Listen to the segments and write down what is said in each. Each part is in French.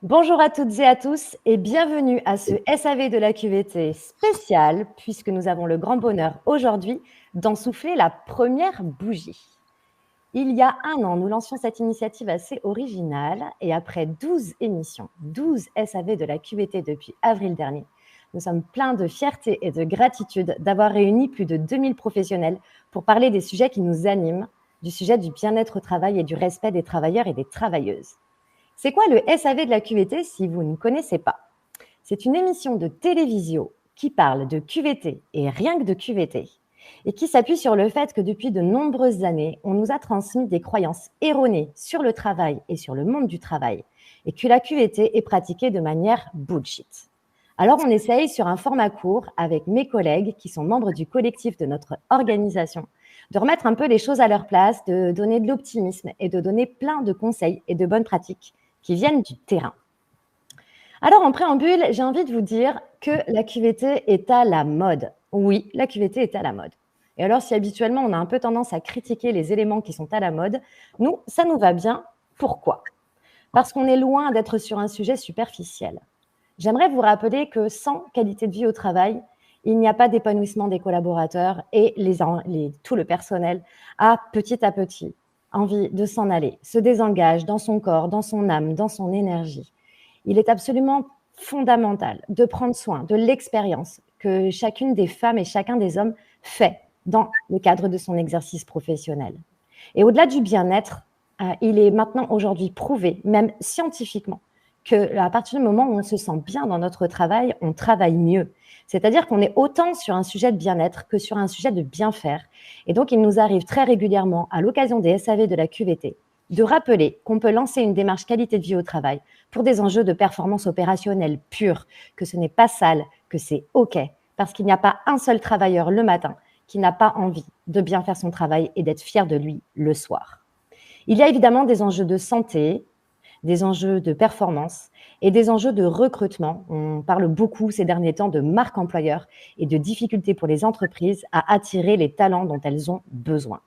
Bonjour à toutes et à tous et bienvenue à ce SAV de la QVT spécial puisque nous avons le grand bonheur aujourd'hui d'en souffler la première bougie. Il y a un an, nous lancions cette initiative assez originale et après 12 émissions, 12 SAV de la QVT depuis avril dernier, nous sommes pleins de fierté et de gratitude d'avoir réuni plus de 2000 professionnels pour parler des sujets qui nous animent, du sujet du bien-être au travail et du respect des travailleurs et des travailleuses. C'est quoi le SAV de la QVT si vous ne connaissez pas? C'est une émission de télévision qui parle de QVT et rien que de QVT et qui s'appuie sur le fait que depuis de nombreuses années, on nous a transmis des croyances erronées sur le travail et sur le monde du travail et que la QVT est pratiquée de manière bullshit. Alors on essaye sur un format court avec mes collègues qui sont membres du collectif de notre organisation de remettre un peu les choses à leur place, de donner de l'optimisme et de donner plein de conseils et de bonnes pratiques qui viennent du terrain. Alors, en préambule, j'ai envie de vous dire que la QVT est à la mode. Oui, la QVT est à la mode. Et alors, si habituellement, on a un peu tendance à critiquer les éléments qui sont à la mode, nous, ça nous va bien. Pourquoi? Parce qu'on est loin d'être sur un sujet superficiel. J'aimerais vous rappeler que sans qualité de vie au travail, il n'y a pas d'épanouissement des collaborateurs et tout le personnel a petit à petit envie de s'en aller, se désengage dans son corps, dans son âme, dans son énergie. Il est absolument fondamental de prendre soin de l'expérience que chacune des femmes et chacun des hommes fait dans le cadre de son exercice professionnel. Et au-delà du bien-être, il est maintenant aujourd'hui prouvé, même scientifiquement, qu'à partir du moment où on se sent bien dans notre travail, on travaille mieux. C'est-à-dire qu'on est autant sur un sujet de bien-être que sur un sujet de bien faire. Et donc, il nous arrive très régulièrement, à l'occasion des SAV de la QVT, de rappeler qu'on peut lancer une démarche qualité de vie au travail pour des enjeux de performance opérationnelle pure, que ce n'est pas sale, que c'est OK, parce qu'il n'y a pas un seul travailleur le matin qui n'a pas envie de bien faire son travail et d'être fier de lui le soir. Il y a évidemment des enjeux de santé, des enjeux de performance et des enjeux de recrutement. On parle beaucoup ces derniers temps de marque employeur et de difficultés pour les entreprises à attirer les talents dont elles ont besoin.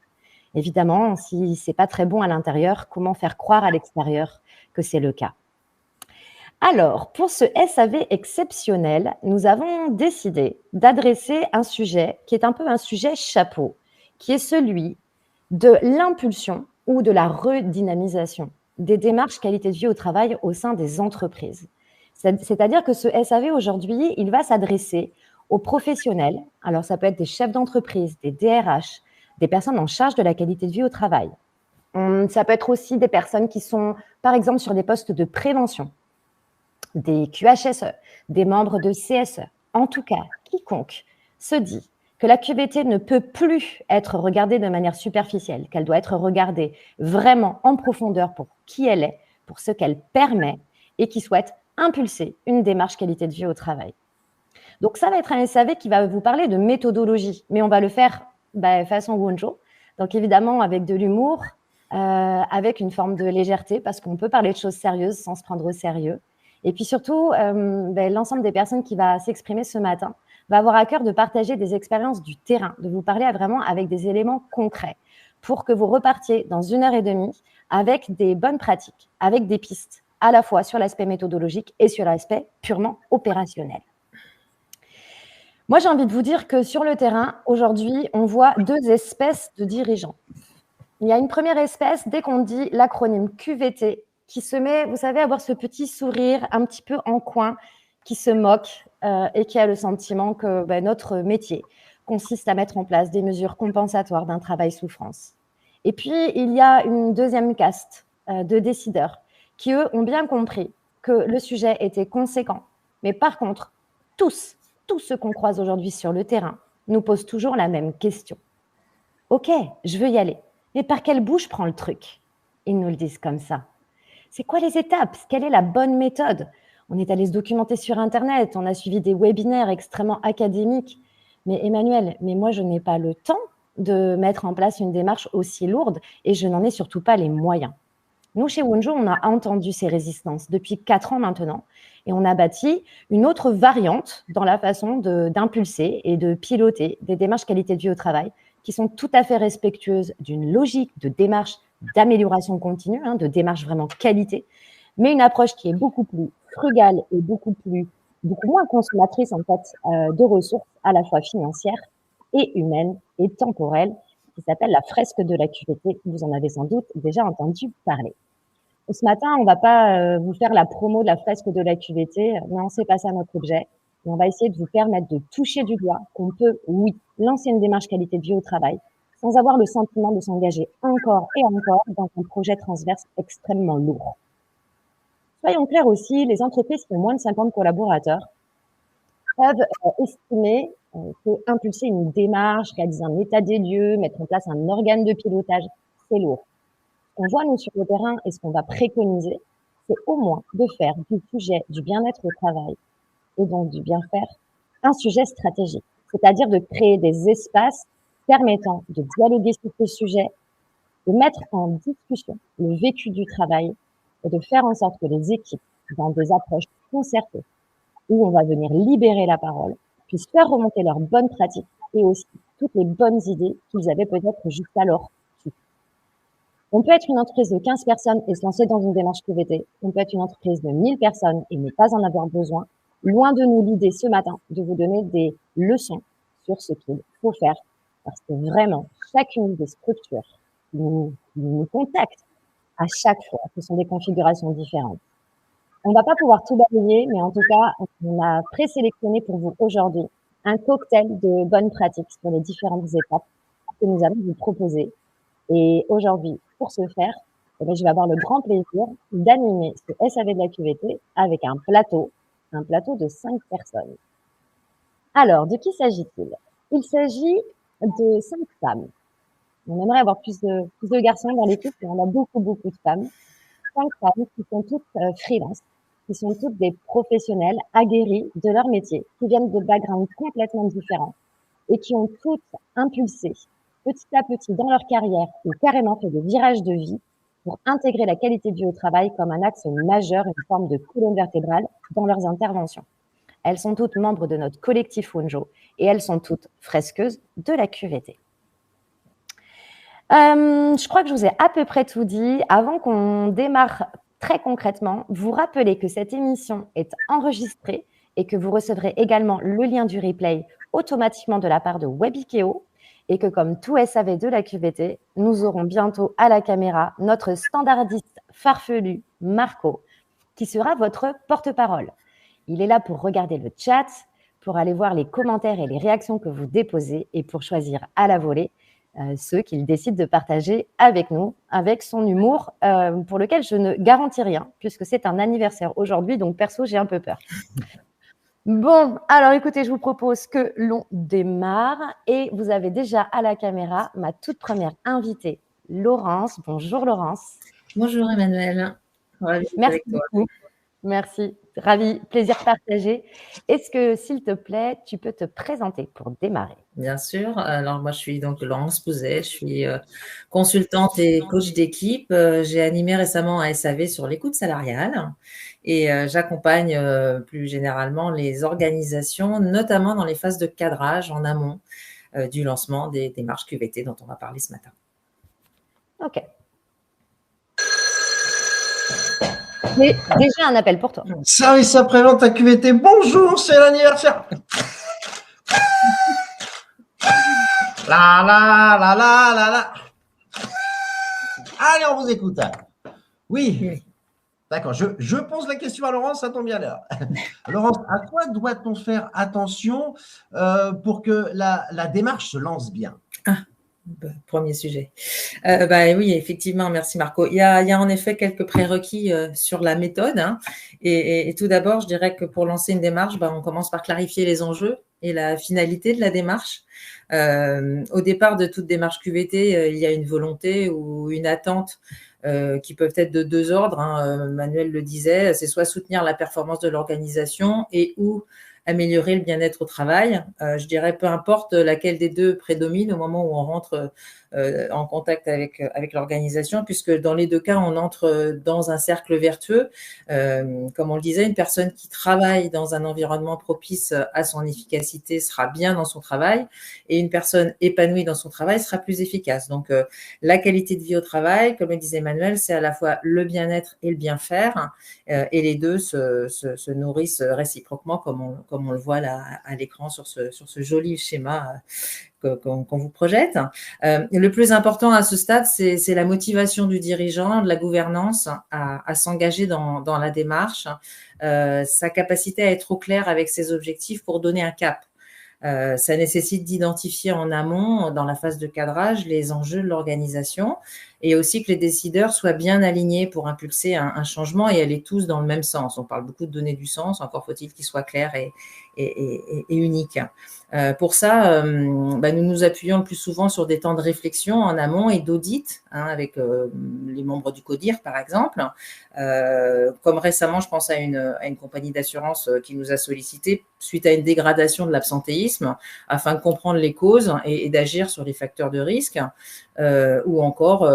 Évidemment, si ce n'est pas très bon à l'intérieur, comment faire croire à l'extérieur que c'est le cas? Alors, pour ce SAV exceptionnel, nous avons décidé d'adresser un sujet qui est un peu un sujet chapeau, qui est celui de l'impulsion ou de la redynamisation des démarches qualité de vie au travail au sein des entreprises. C'est-à-dire que ce SAV aujourd'hui, il va s'adresser aux professionnels. Alors, ça peut être des chefs d'entreprise, des DRH, des personnes en charge de la qualité de vie au travail. Ça peut être aussi des personnes qui sont, par exemple, sur des postes de prévention, des QHSE, des membres de CSE. En tout cas, quiconque se dit que la QVT ne peut plus être regardée de manière superficielle, qu'elle doit être regardée vraiment en profondeur pour qui elle est, pour ce qu'elle permet, et qui souhaite impulser une démarche qualité de vie au travail. Donc, ça va être un SAV qui va vous parler de méthodologie, mais on va le faire façon Wonjo, donc évidemment avec de l'humour, avec une forme de légèreté, parce qu'on peut parler de choses sérieuses sans se prendre au sérieux. Et puis surtout, l'ensemble des personnes qui va s'exprimer ce matin va avoir à cœur de partager des expériences du terrain, de vous parler vraiment avec des éléments concrets pour que vous repartiez dans 1h30 avec des bonnes pratiques, avec des pistes, à la fois sur l'aspect méthodologique et sur l'aspect purement opérationnel. Moi, j'ai envie de vous dire que sur le terrain, aujourd'hui, on voit 2 espèces de dirigeants. Il y a une première espèce, dès qu'on dit l'acronyme QVT, qui se met, vous savez, à avoir ce petit sourire un petit peu en coin, qui se moque et qui a le sentiment que notre métier consiste à mettre en place des mesures compensatoires d'un travail souffrance. Et puis, il y a une deuxième caste de décideurs qui, eux, ont bien compris que le sujet était conséquent. Mais par contre, tous ceux qu'on croise aujourd'hui sur le terrain nous posent toujours la même question. Ok, je veux y aller, mais par quel bout je prends le truc? Ils nous le disent comme ça. C'est quoi les étapes? Quelle est la bonne méthode? On est allé se documenter sur Internet, on a suivi des webinaires extrêmement académiques. Mais Emmanuel, moi je n'ai pas le temps de mettre en place une démarche aussi lourde et je n'en ai surtout pas les moyens. Nous, chez Wonjo, on a entendu ces résistances depuis 4 ans maintenant Et on a bâti une autre variante dans la façon d'impulser et de piloter des démarches qualité de vie au travail qui sont tout à fait respectueuses d'une logique de démarche d'amélioration continue, de démarche vraiment qualité, mais une approche qui est beaucoup plus frugale et beaucoup moins consommatrice en fait de ressources à la fois financières et humaines et temporelles, qui s'appelle la fresque de la QVT. Vous en avez sans doute déjà entendu parler. Ce matin, on ne va pas vous faire la promo de la fresque de la QVT. Non, c'est pas ça notre objet. Et on va essayer de vous permettre de toucher du doigt qu'on peut, oui, lancer une démarche qualité de vie au travail sans avoir le sentiment de s'engager encore et encore dans un projet transverse extrêmement lourd. Soyons clairs aussi, les entreprises qui ont moins de 50 collaborateurs peuvent estimer que impulser une démarche, réaliser un état des lieux, mettre en place un organe de pilotage, c'est lourd. Ce qu'on voit, nous, sur le terrain et ce qu'on va préconiser, c'est au moins de faire du sujet du bien-être au travail et donc du bien-faire un sujet stratégique, c'est-à-dire de créer des espaces permettant de dialoguer sur ce sujet, de mettre en discussion le vécu du travail et de faire en sorte que les équipes, dans des approches concertées, où on va venir libérer la parole, puissent faire remonter leurs bonnes pratiques et aussi toutes les bonnes idées qu'ils avaient peut-être jusqu'alors. On peut être une entreprise de 15 personnes et se lancer dans une démarche QVT. On peut être une entreprise de 1000 personnes et ne pas en avoir besoin. Loin de nous l'idée ce matin de vous donner des leçons sur ce qu'il faut faire. Parce que vraiment, chacune des structures qui nous contactent à chaque fois, ce sont des configurations différentes. On ne va pas pouvoir tout balayer, mais en tout cas, on a présélectionné pour vous aujourd'hui un cocktail de bonnes pratiques sur les différentes étapes que nous allons vous proposer. Et aujourd'hui, pour ce faire, je vais avoir le grand plaisir d'animer ce SAV de la QVT avec un plateau de 5 personnes. Alors, de qui s'agit-il? Il s'agit de 5 femmes. On aimerait avoir plus de garçons dans l'équipe, mais on a beaucoup de femmes. 5 femmes qui sont toutes freelance, qui sont toutes des professionnels aguerris de leur métier, qui viennent de backgrounds complètement différents et qui ont toutes impulsé petit à petit dans leur carrière ou carrément fait des virages de vie pour intégrer la qualité de vie au travail comme un axe majeur, une forme de colonne vertébrale dans leurs interventions. Elles sont toutes membres de notre collectif Wonjo et elles sont toutes fresqueuses de la QVT. Je crois que je vous ai à peu près tout dit. Avant qu'on démarre très concrètement, vous rappelez que cette émission est enregistrée et que vous recevrez également le lien du replay automatiquement de la part de Webikeo et que comme tout SAV de la QVT, nous aurons bientôt à la caméra notre standardiste farfelu, Marco, qui sera votre porte-parole. Il est là pour regarder le chat, pour aller voir les commentaires et les réactions que vous déposez et pour choisir à la volée ceux qu'il décide de partager avec nous, avec son humour, pour lequel je ne garantis rien, puisque c'est un anniversaire aujourd'hui, donc perso, j'ai un peu peur. Bon, alors écoutez, je vous propose que l'on démarre et vous avez déjà à la caméra ma toute première invitée, Laurence. Bonjour Laurence. Bonjour Emmanuel. Merci beaucoup. Merci, ravi, plaisir partagé. Est-ce que, s'il te plaît, tu peux te présenter pour démarrer? Bien sûr. Alors, moi, je suis donc Laurence Pouzet. Je suis consultante et coach d'équipe. J'ai animé récemment un SAV sur l'écoute salariale et j'accompagne plus généralement les organisations, notamment dans les phases de cadrage en amont du lancement des démarches QVT dont on va parler ce matin. Ok. J'ai déjà un appel pour toi. Service après-vente à QVT. Bonjour, c'est l'anniversaire. La. Allez, on vous écoute. Oui. D'accord. Je pose la question à Laurence, ça tombe bien là. Laurence, à quoi doit-on faire attention pour que la démarche se lance bien? Premier sujet. Oui, effectivement, merci Marco. Il y a en effet quelques prérequis sur la méthode. Et tout d'abord, je dirais que pour lancer une démarche, on commence par clarifier les enjeux et la finalité de la démarche. Au départ de toute démarche QVT, il y a une volonté ou une attente qui peuvent être de 2 ordres. Manuel le disait, c'est soit soutenir la performance de l'organisation et ou améliorer le bien-être au travail. Je dirais peu importe laquelle des deux prédomine au moment où on rentre en contact avec l'organisation, puisque dans les deux cas, on entre dans un cercle vertueux. Comme on le disait, une personne qui travaille dans un environnement propice à son efficacité sera bien dans son travail, et une personne épanouie dans son travail sera plus efficace. Donc, la qualité de vie au travail, comme le disait Emmanuel, c'est à la fois le bien-être et le bien-faire, et les deux se nourrissent réciproquement, comme on le voit là à l'écran sur ce joli schéma qu'on vous projette. Le plus important à ce stade, c'est la motivation du dirigeant, de la gouvernance à s'engager dans la démarche, sa capacité à être au clair avec ses objectifs pour donner un cap. Ça nécessite d'identifier en amont, dans la phase de cadrage, les enjeux de l'organisation, et aussi que les décideurs soient bien alignés pour impulser un changement et aller tous dans le même sens. On parle beaucoup de donner du sens, encore faut-il qu'il soit clair et unique. Pour ça, nous nous appuyons le plus souvent sur des temps de réflexion en amont et d'audit, avec les membres du CODIR, par exemple. Comme récemment, je pense à une compagnie d'assurance qui nous a sollicité suite à une dégradation de l'absentéisme, afin de comprendre les causes et d'agir sur les facteurs de risque, ou encore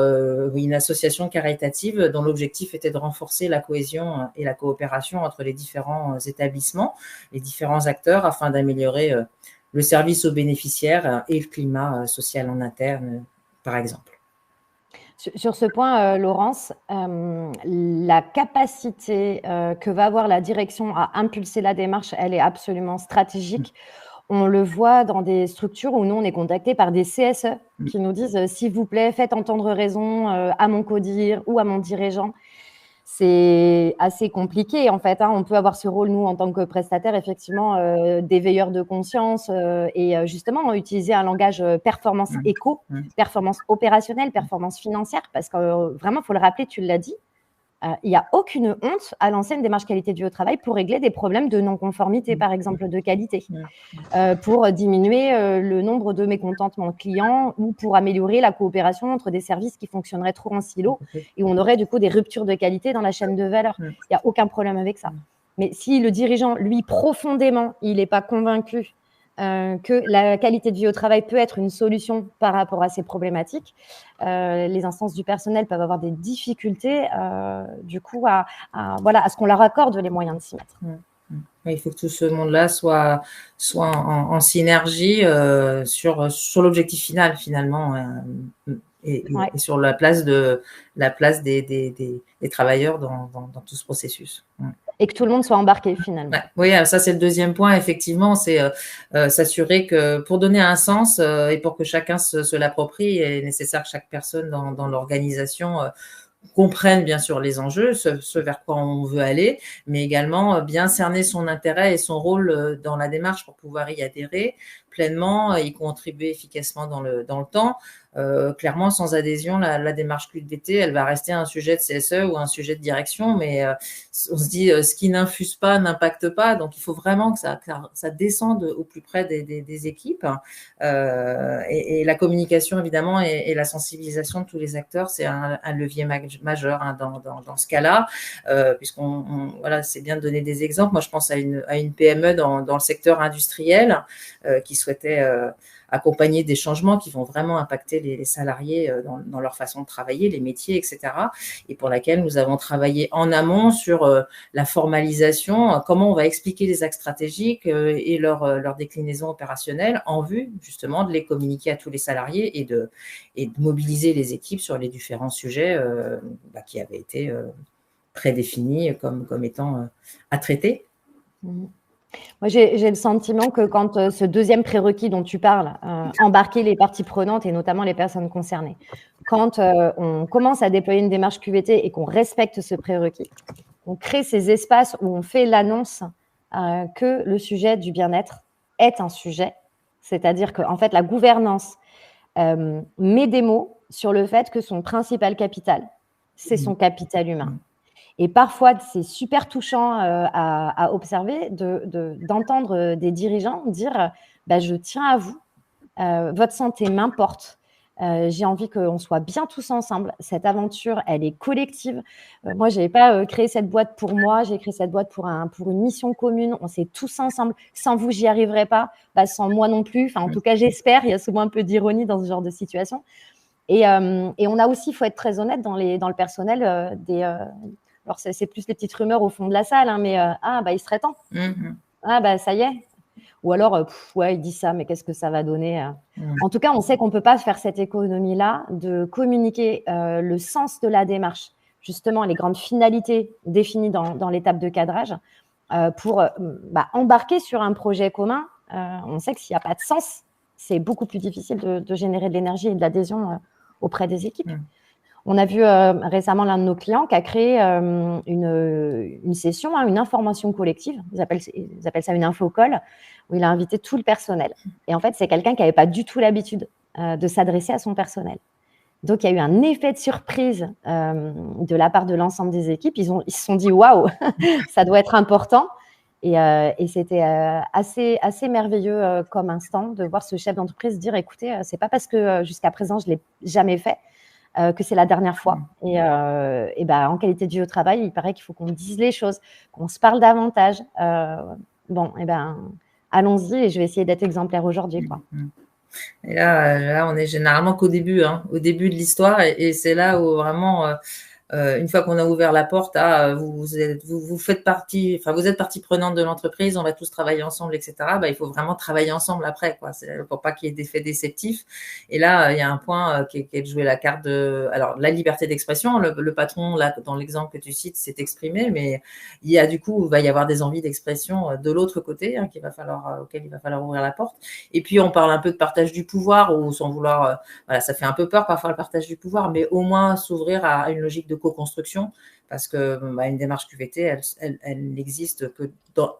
une association caritative dont l'objectif était de renforcer la cohésion et la coopération entre les différents établissements, les différents acteurs, afin d'améliorer le service aux bénéficiaires et le climat social en interne, par exemple. Sur ce point, Laurence, la capacité que va avoir la direction à impulser la démarche, elle est absolument stratégique. On le voit dans des structures où nous, on est contactés par des CSE qui nous disent « s'il vous plaît, faites entendre raison à mon CODIR ou à mon dirigeant ». C'est assez compliqué, en fait. On peut avoir ce rôle, nous, en tant que prestataire, effectivement, d'éveilleurs de conscience et justement, utiliser un langage performance éco, performance opérationnelle, performance financière, parce que vraiment, il faut le rappeler, tu l'as dit, il n'y a aucune honte à lancer une démarche qualité de vie au travail pour régler des problèmes de non-conformité, par exemple, de qualité, pour diminuer le nombre de mécontentements clients ou pour améliorer la coopération entre des services qui fonctionneraient trop en silo et où on aurait du coup des ruptures de qualité dans la chaîne de valeur. Il n'y a aucun problème avec ça. Mais si le dirigeant, lui, profondément, il n'est pas convaincu que la qualité de vie au travail peut être une solution par rapport à ces problématiques, les instances du personnel peuvent avoir des difficultés du coup à ce qu'on leur accorde les moyens de s'y mettre. Il faut que tout ce monde-là soit en synergie sur l'objectif final, finalement, et sur la place des travailleurs dans tout ce processus. Et que tout le monde soit embarqué, finalement. Oui, ça, c'est le deuxième point, effectivement, c'est s'assurer que pour donner un sens et pour que chacun se l'approprie, il est nécessaire que chaque personne dans l'organisation comprenne bien sûr les enjeux, ce vers quoi on veut aller, mais également bien cerner son intérêt et son rôle dans la démarche pour pouvoir y adhérer pleinement, y contribuer efficacement dans le temps. Clairement, sans adhésion, la démarche QDT, elle va rester un sujet de CSE ou un sujet de direction, mais on se dit ce qui n'infuse pas n'impacte pas, donc il faut vraiment que ça descende au plus près des équipes, et la communication évidemment et la sensibilisation de tous les acteurs, c'est un levier majeur dans ce cas-là, puisqu'on c'est bien de donner des exemples. Moi, je pense à une PME dans le secteur industriel qui souhaitait accompagner des changements qui vont vraiment impacter les salariés dans leur façon de travailler, les métiers, etc. Et pour laquelle nous avons travaillé en amont sur la formalisation, comment on va expliquer les axes stratégiques et leur déclinaison opérationnelle en vue justement de les communiquer à tous les salariés et de mobiliser les équipes sur les différents sujets qui avaient été prédéfinis comme étant à traiter. Moi, j'ai le sentiment que quand ce deuxième prérequis dont tu parles, embarquer les parties prenantes et notamment les personnes concernées, quand on commence à déployer une démarche QVT et qu'on respecte ce prérequis, on crée ces espaces où on fait l'annonce que le sujet du bien-être est un sujet, c'est-à-dire qu'en fait, la gouvernance met des mots sur le fait que son principal capital, c'est son capital humain. Et parfois, c'est super touchant à observer d'entendre des dirigeants dire « je tiens à vous, votre santé m'importe, J'ai envie qu'on soit bien tous ensemble. Cette aventure, elle est collective. Moi, je n'avais pas créé cette boîte pour moi. J'ai créé cette boîte pour une mission commune. On s'est tous ensemble. Sans vous, j'y arriverai pas. Sans moi non plus. Enfin, en tout cas, j'espère. Il y a souvent un peu d'ironie dans ce genre de situation. Et on a aussi, il faut être très honnête, dans le personnel, alors c'est plus les petites rumeurs au fond de la salle, hein, mais il serait temps. Ça y est. Ou alors, il dit ça, mais qu'est-ce que ça va donner En tout cas, on sait qu'on ne peut pas faire cette économie-là de communiquer le sens de la démarche, justement les grandes finalités définies dans l'étape de cadrage, pour embarquer sur un projet commun. On sait que s'il n'y a pas de sens, c'est beaucoup plus difficile de générer de l'énergie et de l'adhésion auprès des équipes. On a vu récemment l'un de nos clients qui a créé une session, une information collective. Ils appellent ça une infocall, où il a invité tout le personnel. Et en fait, c'est quelqu'un qui n'avait pas du tout l'habitude de s'adresser à son personnel. Donc, il y a eu un effet de surprise de la part de l'ensemble des équipes. Ils se sont dit, waouh, ça doit être important. Et c'était assez merveilleux comme instant de voir ce chef d'entreprise dire, écoutez, c'est pas parce que jusqu'à présent, je ne l'ai jamais fait que c'est la dernière fois. Et en qualité de vie au travail, il paraît qu'il faut qu'on dise les choses, qu'on se parle davantage. Allons-y, et je vais essayer d'être exemplaire aujourd'hui, quoi. Et là, on est généralement qu'au début, au début de l'histoire, et c'est là où vraiment, une fois qu'on a ouvert la porte, vous êtes partie prenante de l'entreprise, on va tous travailler ensemble, etc. Il faut vraiment travailler ensemble après, quoi. C'est pour pas qu'il y ait d'effets déceptifs. Et là, il y a un point qui est de jouer la carte alors la liberté d'expression. Le patron, là, dans l'exemple que tu cites, s'est exprimé, mais il va y avoir des envies d'expression de l'autre côté, auquel il va falloir ouvrir la porte. Et puis on parle un peu de partage du pouvoir, ou sans vouloir, ça fait un peu peur parfois le partage du pouvoir, mais au moins s'ouvrir à une logique de co-construction, parce que une démarche QVT, elle n'existe que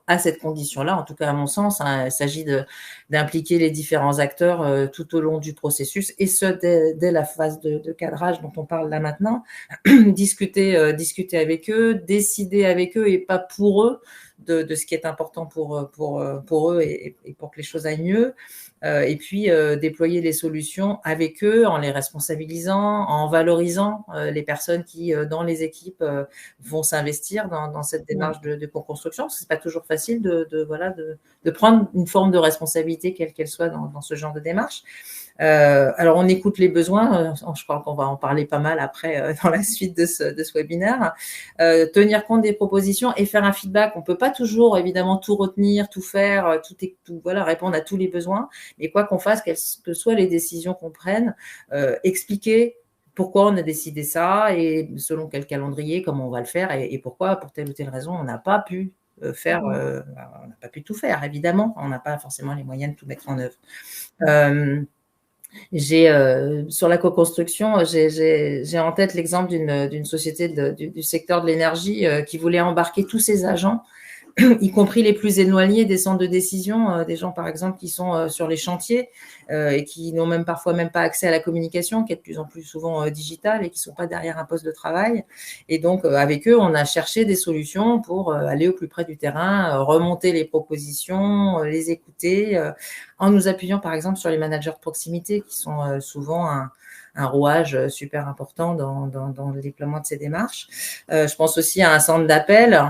à cette condition-là, en tout cas à mon sens. Il s'agit d'impliquer les différents acteurs tout au long du processus, et ce dès la phase de cadrage dont on parle là maintenant. discuter avec eux, décider avec eux et pas pour eux de ce qui est important pour eux et pour que les choses aillent mieux. Et puis déployer les solutions avec eux, en les responsabilisant, en valorisant les personnes qui, dans les équipes, vont s'investir dans cette démarche de co-construction. Parce que c'est pas toujours facile de prendre une forme de responsabilité, quelle qu'elle soit, dans ce genre de démarche. Alors, on écoute les besoins. Je crois qu'on va en parler pas mal après dans la suite de ce webinaire. Tenir compte des propositions et faire un feedback. On peut pas toujours, évidemment, tout retenir, tout faire, répondre à tous les besoins. Mais quoi qu'on fasse, quelles que soient les décisions qu'on prenne, expliquer pourquoi on a décidé ça et selon quel calendrier, comment on va le faire, et pourquoi, pour telle ou telle raison, on n'a pas pu faire. On n'a pas pu tout faire, évidemment. On n'a pas forcément les moyens de tout mettre en œuvre. Sur la co-construction, j'ai en tête l'exemple d'une société du secteur de l'énergie qui voulait embarquer tous ses agents, y compris les plus éloignés des centres de décision, des gens par exemple qui sont sur les chantiers et qui n'ont parfois même pas accès à la communication, qui est de plus en plus souvent digitale, et qui sont pas derrière un poste de travail. Et donc avec eux, on a cherché des solutions pour aller au plus près du terrain, remonter les propositions, les écouter, en nous appuyant par exemple sur les managers de proximité, qui sont souvent un rouage super important dans le déploiement de ces démarches. Je pense aussi à un centre d'appel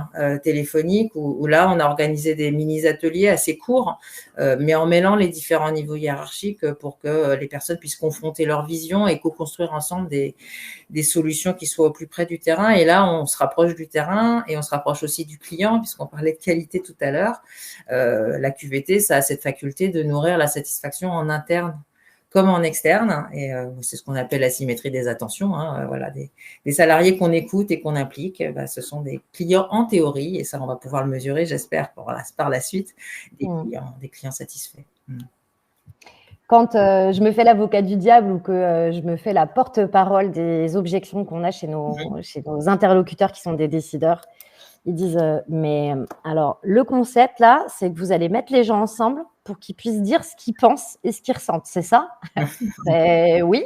téléphonique où là, on a organisé des mini-ateliers assez courts, mais en mêlant les différents niveaux hiérarchiques pour que les personnes puissent confronter leur vision et co-construire ensemble des solutions qui soient au plus près du terrain. Et là, on se rapproche du terrain et on se rapproche aussi du client, puisqu'on parlait de qualité tout à l'heure. La QVT, ça a cette faculté de nourrir la satisfaction en interne comme en externe, et c'est ce qu'on appelle la symétrie des attentions. Des salariés qu'on écoute et qu'on implique, ce sont des clients en théorie, et ça, on va pouvoir le mesurer, j'espère, par la suite, des clients satisfaits. Quand je me fais l'avocat du diable, ou que je me fais la porte-parole des objections qu'on a chez nos interlocuteurs qui sont des décideurs, ils disent mais alors le concept là, c'est que vous allez mettre les gens ensemble pour qu'ils puissent dire ce qu'ils pensent et ce qu'ils ressentent, c'est ça? Oui,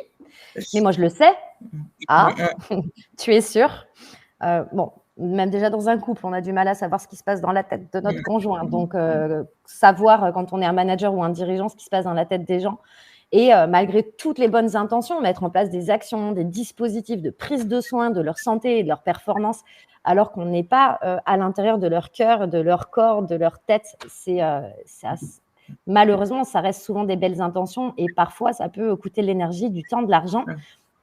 mais moi je le sais. Ah, tu es sûr? Bon, même déjà dans un couple, on a du mal à savoir ce qui se passe dans la tête de notre conjoint. Donc, savoir quand on est un manager ou un dirigeant ce qui se passe dans la tête des gens, Et malgré toutes les bonnes intentions, mettre en place des actions, des dispositifs de prise de soin de leur santé et de leur performance, alors qu'on n'est pas à l'intérieur de leur cœur, de leur corps, de leur tête, malheureusement, ça reste souvent des belles intentions et parfois, ça peut coûter de l'énergie, du temps, de l'argent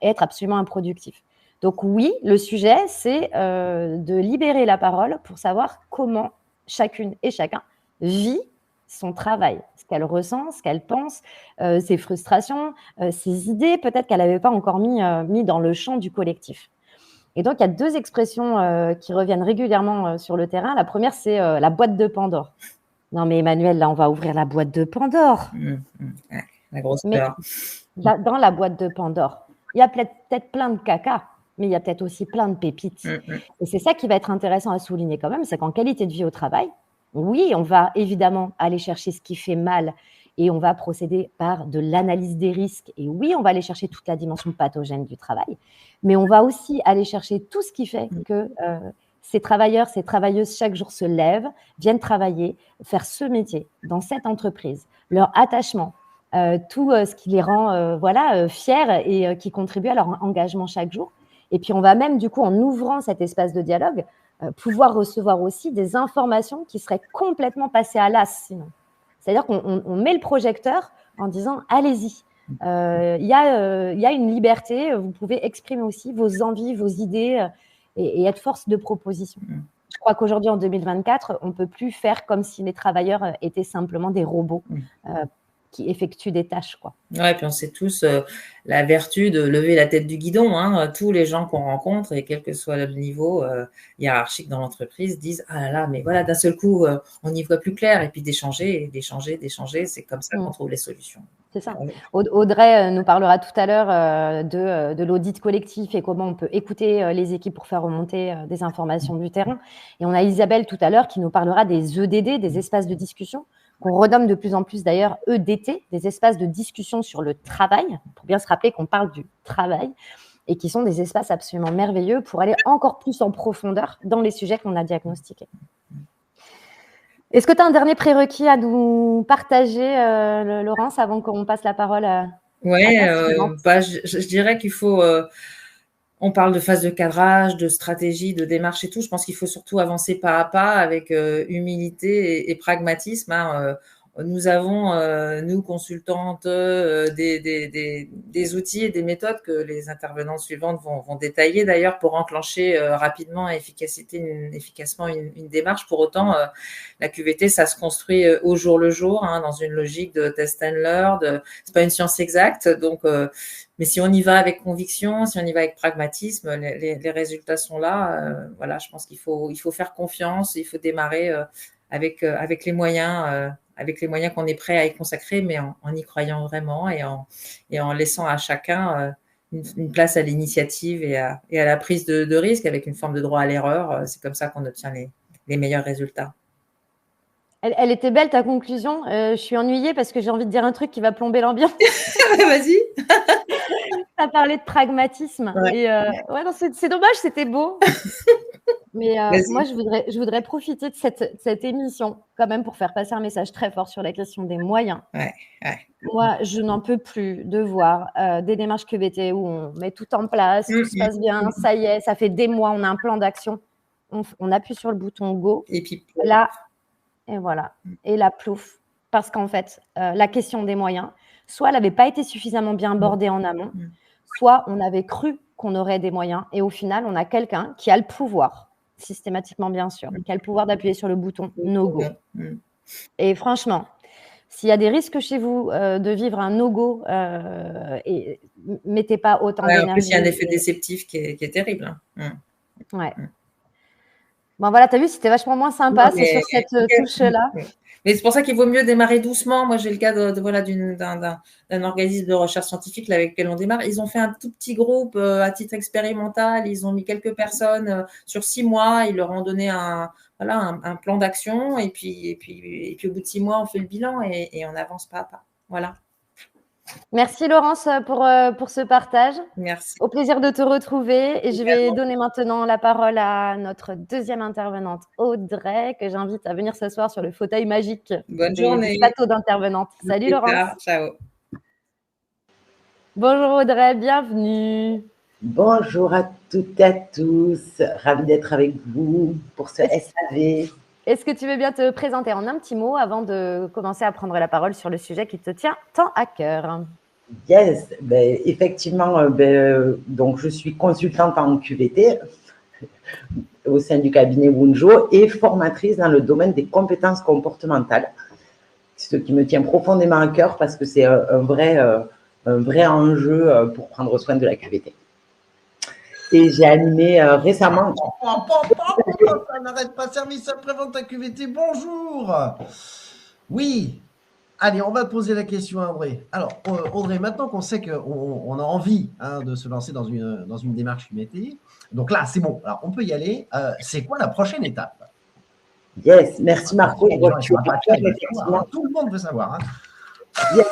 et être absolument improductif. Donc oui, le sujet, c'est de libérer la parole pour savoir comment chacune et chacun vit son travail, ce qu'elle ressent, ce qu'elle pense, ses frustrations, ses idées, peut-être qu'elle n'avait pas encore mis dans le champ du collectif. Et donc, il y a 2 expressions qui reviennent régulièrement sur le terrain. La première, c'est la boîte de Pandore. Non, mais Emmanuel, là, on va ouvrir la boîte de Pandore. La grosse peur. Dans la boîte de Pandore, il y a peut-être plein de caca, mais il y a peut-être aussi plein de pépites. Et c'est ça qui va être intéressant à souligner quand même, c'est qu'en qualité de vie au travail, oui, on va évidemment aller chercher ce qui fait mal et on va procéder par de l'analyse des risques. Et oui, on va aller chercher toute la dimension pathogène du travail, mais on va aussi aller chercher tout ce qui fait que ces travailleurs, ces travailleuses, chaque jour se lèvent, viennent travailler, faire ce métier dans cette entreprise, leur attachement, tout ce qui les rend fiers et qui contribue à leur engagement chaque jour. Et puis, on va même, du coup, en ouvrant cet espace de dialogue, pouvoir recevoir aussi des informations qui seraient complètement passées à l'as sinon. C'est-à-dire qu'on met le projecteur en disant « allez-y ». Il y a une liberté, vous pouvez exprimer aussi vos envies, vos idées et être force de proposition. Je crois qu'aujourd'hui, en 2024, on ne peut plus faire comme si les travailleurs étaient simplement des robots qui effectuent des tâches, quoi. Ouais, puis on sait tous la vertu de lever la tête du guidon. Tous les gens qu'on rencontre, et quel que soit le niveau hiérarchique dans l'entreprise, disent « Ah là là, mais voilà, d'un seul coup, on y voit plus clair. » Et puis d'échanger, c'est comme ça qu'on trouve les solutions. C'est ça. Audrey nous parlera tout à l'heure de l'audit collectif et comment on peut écouter les équipes pour faire remonter des informations du terrain. Et on a Isabelle tout à l'heure qui nous parlera des EDD, des espaces de discussion, qu'on renomme de plus en plus d'ailleurs EDT, des espaces de discussion sur le travail, pour bien se rappeler qu'on parle du travail, et qui sont des espaces absolument merveilleux pour aller encore plus en profondeur dans les sujets qu'on a diagnostiqués. Est-ce que tu as un dernier prérequis à nous partager, Laurence, avant qu'on passe la parole à je dirais qu'il faut… on parle de phase de cadrage, de stratégie, de démarche et tout. Je pense qu'il faut surtout avancer pas à pas avec humilité et pragmatisme. Nous avons, nous, consultantes, des outils et des méthodes que les intervenantes suivantes vont détailler d'ailleurs pour enclencher rapidement et efficacement une démarche. Pour autant, la QVT, ça se construit au jour le jour, dans une logique de test and learn. C'est pas une science exacte, donc mais si on y va avec conviction, si on y va avec pragmatisme, les résultats sont là. Voilà, je pense qu'il faut faire confiance, il faut démarrer avec les moyens qu'on est prêt à y consacrer, mais en y croyant vraiment et en laissant à chacun une place à l'initiative et à la prise de risque avec une forme de droit à l'erreur. C'est comme ça qu'on obtient les meilleurs résultats. Elle était belle ta conclusion. Je suis ennuyée parce que j'ai envie de dire un truc qui va plomber l'ambiance. Vas-y. Tu as parlé de pragmatisme. Ouais. Et non, c'est dommage, c'était beau. Mais moi, je voudrais profiter de cette émission quand même pour faire passer un message très fort sur la question des moyens. Ouais. Moi, je n'en peux plus de voir des démarches QVT où on met tout en place, tout se passe bien, ça y est, ça fait des mois, on a un plan d'action, on appuie sur le bouton Go. Et puis là, et voilà. Et la plouf. Parce qu'en fait, la question des moyens, soit elle n'avait pas été suffisamment bien abordée en amont, soit on avait cru qu'on aurait des moyens et au final, on a quelqu'un qui a le pouvoir, systématiquement bien sûr, qui a le pouvoir d'appuyer sur le bouton no-go. Et franchement, s'il y a des risques chez vous de vivre un no-go, et mettez pas autant d'énergie. En plus, il y a un effet déceptif qui est terrible. Ouais. Bon, voilà, tu as vu, c'était vachement moins sympa, c'est sur cette touche-là. Mais c'est pour ça qu'il vaut mieux démarrer doucement. Moi, j'ai le cas d'un organisme de recherche scientifique là, avec lequel on démarre. Ils ont fait un tout petit groupe à titre expérimental. Ils ont mis quelques personnes sur 6 mois. Ils leur ont donné un plan d'action. Et puis, au bout de 6 mois, on fait le bilan et on avance pas à pas. Voilà. Merci Laurence pour ce partage. Merci. Au plaisir de te retrouver. Et je vais donner maintenant la parole à notre deuxième intervenante, Audrey, que j'invite à venir s'asseoir sur le fauteuil magique Bonne journée. du plateau d'intervenante. Salut Laurence. Ciao. Bonjour Audrey, bienvenue. Bonjour à toutes et à tous, ravie d'être avec vous pour ce SAV. Est-ce que tu veux bien te présenter en un petit mot avant de commencer à prendre la parole sur le sujet qui te tient tant à cœur? Yes, effectivement, donc je suis consultante en QVT au sein du cabinet Wunjo et formatrice dans le domaine des compétences comportementales, ce qui me tient profondément à cœur parce que c'est un vrai enjeu pour prendre soin de la QVT. Et j'ai animé récemment. Ça n'arrête pas, service après-vente à QVT, bonjour. Oui, allez, on va poser la question à Audrey. Alors, Audrey, maintenant qu'on sait qu'on a envie de se lancer dans une démarche QVT, donc là, c'est bon, alors on peut y aller. C'est quoi la prochaine étape? Yes, merci Marco. Tout le monde veut savoir. Yes.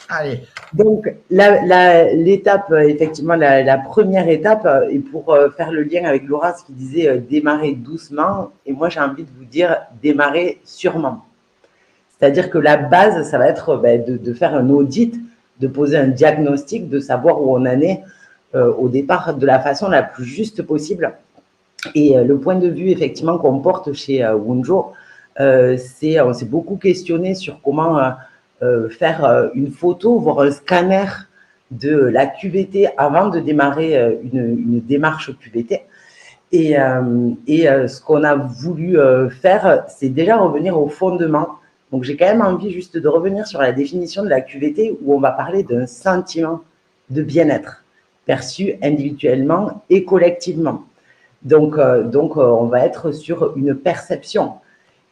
Allez. Donc, l'étape, effectivement, la première étape, et pour faire le lien avec Laurence qui disait démarrer doucement, et moi j'ai envie de vous dire démarrer sûrement. C'est-à-dire que la base, ça va être de faire un audit, de poser un diagnostic, de savoir où on en est au départ de la façon la plus juste possible. Et le point de vue, effectivement, qu'on porte chez Wunjo, c'est on s'est beaucoup questionné sur comment faire une photo, voire un scanner de la QVT avant de démarrer une démarche QVT. Et ce qu'on a voulu faire, c'est déjà revenir au fondement. Donc, j'ai quand même envie juste de revenir sur la définition de la QVT où on va parler d'un sentiment de bien-être perçu individuellement et collectivement. Donc, on va être sur une perception.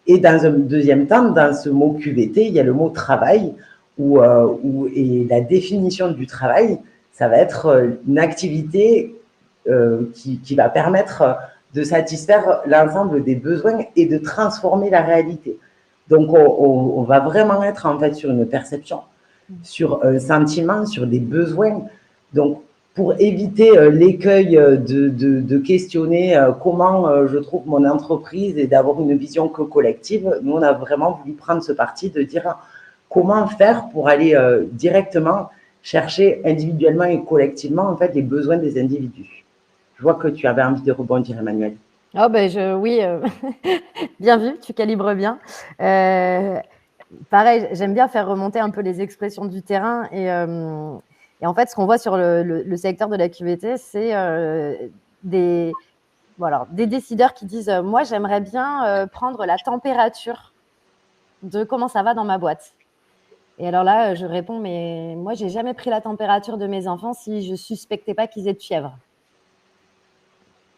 Et dans un deuxième temps, dans ce mot QVT, il y a le mot travail, et la définition du travail, ça va être une activité qui va permettre de satisfaire l'ensemble des besoins et de transformer la réalité. Donc, on va vraiment être en fait sur une perception, sur un sentiment, sur des besoins. Donc, pour éviter l'écueil de questionner comment je trouve mon entreprise et d'avoir une vision que collective, nous, on a vraiment voulu prendre ce parti de dire comment faire pour aller directement chercher individuellement et collectivement en fait les besoins des individus. Je vois que tu avais envie de rebondir, Emmanuel. Oh oui, bien vu, tu calibres bien. Pareil, j'aime bien faire remonter un peu les expressions du terrain et en fait, ce qu'on voit sur le secteur de la QVT, c'est des décideurs qui disent moi, j'aimerais bien prendre la température de comment ça va dans ma boîte. Et alors là, je réponds mais moi, j'ai jamais pris la température de mes enfants si je suspectais pas qu'ils aient de fièvre.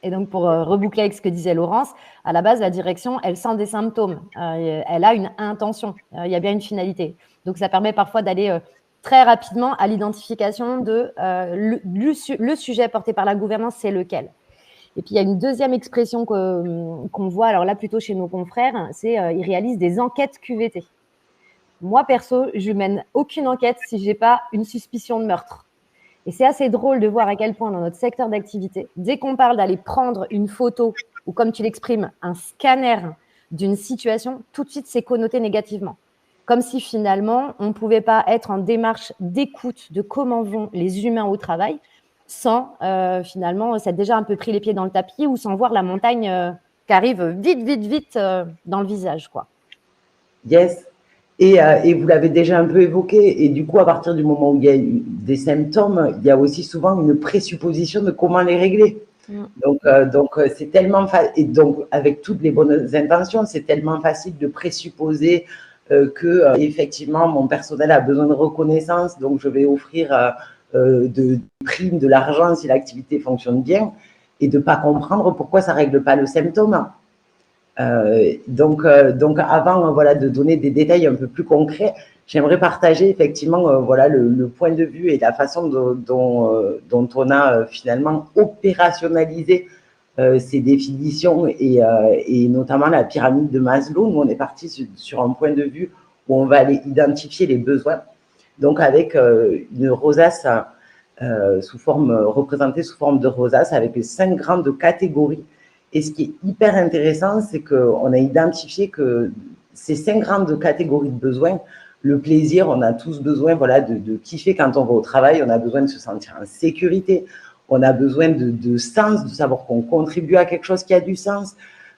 Et donc, pour reboucler avec ce que disait Laurence, à la base, la direction, elle sent des symptômes. Elle a une intention. Il y a bien une finalité. Donc, ça permet parfois d'aller très rapidement à l'identification de le sujet porté par la gouvernance, c'est lequel. Et puis, il y a une deuxième expression qu'on voit, alors là, plutôt chez nos confrères, c'est ils réalisent des enquêtes QVT. Moi, perso, je mène aucune enquête si je n'ai pas une suspicion de meurtre. Et c'est assez drôle de voir à quel point dans notre secteur d'activité, dès qu'on parle d'aller prendre une photo ou comme tu l'exprimes, un scanner d'une situation, tout de suite c'est connoté négativement. Comme si finalement on ne pouvait pas être en démarche d'écoute de comment vont les humains au travail sans finalement s'être déjà un peu pris les pieds dans le tapis ou sans voir la montagne qui arrive vite dans le visage, quoi. Yes. Et vous l'avez déjà un peu évoqué, et du coup, à partir du moment où il y a des symptômes, il y a aussi souvent une présupposition de comment les régler. Donc c'est tellement et donc avec toutes les bonnes intentions, c'est tellement facile de présupposer que effectivement mon personnel a besoin de reconnaissance, donc je vais offrir de primes, de l'argent si l'activité fonctionne bien, et de pas comprendre pourquoi ça règle pas le symptôme. Donc avant de donner des détails un peu plus concrets, j'aimerais partager effectivement le point de vue et la façon dont on a finalement opérationnalisé ces définitions et notamment la pyramide de Maslow. Nous, on est parti sur un point de vue où on va aller identifier les besoins, donc avec une rosace représentée sous forme de rosace avec 5 grandes catégories. Et ce qui est hyper intéressant, c'est qu'on a identifié que ces 5 grandes catégories de besoins le plaisir, on a tous besoin voilà, de kiffer quand on va au travail, on a besoin de se sentir en sécurité, on a besoin de sens, de savoir qu'on contribue à quelque chose qui a du sens,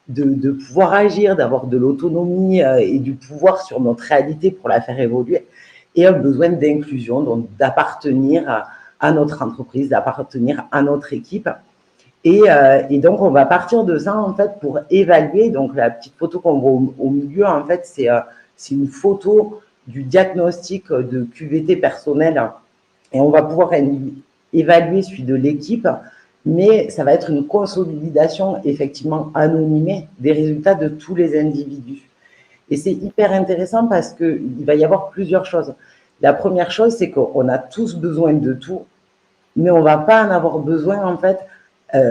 de pouvoir agir, d'avoir de l'autonomie et du pouvoir sur notre réalité pour la faire évoluer, et un besoin d'inclusion, donc d'appartenir à notre entreprise, d'appartenir à notre équipe. Et donc, on va partir de ça, en fait, pour évaluer. Donc, la petite photo qu'on voit au milieu, en fait, c'est une photo du diagnostic de QVT personnel. Et on va pouvoir évaluer celui de l'équipe, mais ça va être une consolidation, effectivement, anonymée des résultats de tous les individus. Et c'est hyper intéressant parce qu'il va y avoir plusieurs choses. La première chose, c'est qu'on a tous besoin de tout, mais on ne va pas en avoir besoin, en fait,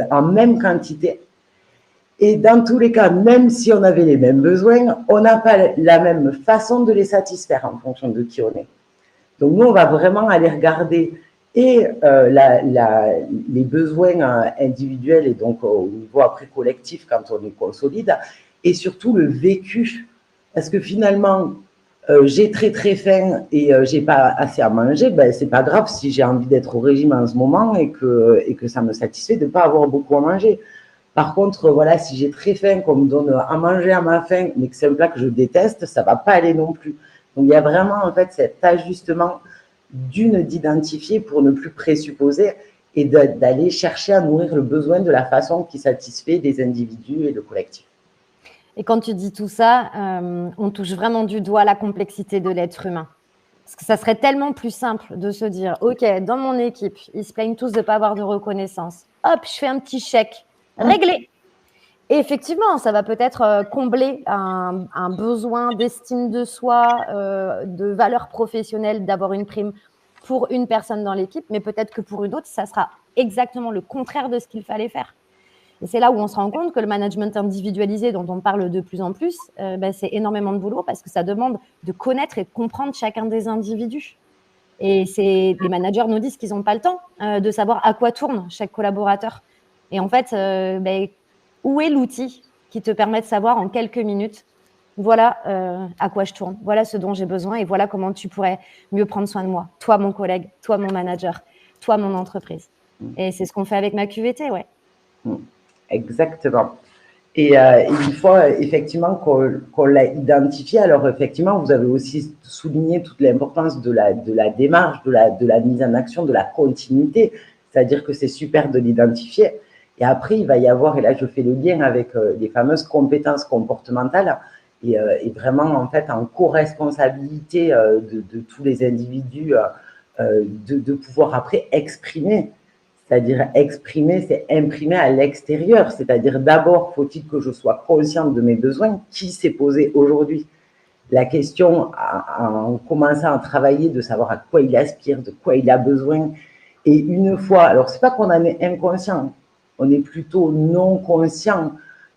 en même quantité. Et dans tous les cas, même si on avait les mêmes besoins, on n'a pas la même façon de les satisfaire en fonction de qui on est. Donc, nous, on va vraiment aller regarder et les besoins individuels et donc au niveau après collectif quand on est consolide, et surtout le vécu. Parce que finalement, j'ai très très faim et j'ai pas assez à manger, ben, c'est pas grave si j'ai envie d'être au régime en ce moment et que ça me satisfait de ne pas avoir beaucoup à manger. Par contre, voilà, si j'ai très faim, qu'on me donne à manger à ma faim, mais que c'est un plat que je déteste, ça va pas aller non plus. Donc, il y a vraiment en fait cet ajustement d'identifier pour ne plus présupposer et d'aller chercher à nourrir le besoin de la façon qui satisfait les individus et le collectif. Et quand tu dis tout ça, on touche vraiment du doigt la complexité de l'être humain. Parce que ça serait tellement plus simple de se dire, OK, dans mon équipe, ils se plaignent tous de ne pas avoir de reconnaissance. Hop, je fais un petit chèque. Réglé. Et effectivement, ça va peut-être combler un besoin d'estime de soi, de valeur professionnelle, d'avoir une prime pour une personne dans l'équipe, mais peut-être que pour une autre, ça sera exactement le contraire de ce qu'il fallait faire. Et c'est là où on se rend compte que le management individualisé dont on parle de plus en plus, c'est énormément de boulot parce que ça demande de connaître et de comprendre chacun des individus. Et les managers nous disent qu'ils n'ont pas le temps de savoir à quoi tourne chaque collaborateur. Et en fait, où est l'outil qui te permet de savoir en quelques minutes, voilà à quoi je tourne, voilà ce dont j'ai besoin et voilà comment tu pourrais mieux prendre soin de moi, toi mon collègue, toi mon manager, toi mon entreprise. Et c'est ce qu'on fait avec ma QVT, ouais. Exactement. Et une fois effectivement qu'on l'a identifié, alors effectivement, vous avez aussi souligné toute l'importance de la démarche, de la mise en action, de la continuité. C'est-à-dire que c'est super de l'identifier. Et après, il va y avoir, et là je fais le lien avec les fameuses compétences comportementales, et vraiment en fait en co-responsabilité de tous les individus, de pouvoir après exprimer. C'est-à-dire exprimer, c'est imprimer à l'extérieur. C'est-à-dire d'abord, faut-il que je sois consciente de mes besoins. Qui s'est posé aujourd'hui la question en commençant à travailler, de savoir à quoi il aspire, de quoi il a besoin. Et une fois, alors c'est pas qu'on en est inconscient, on est plutôt non conscient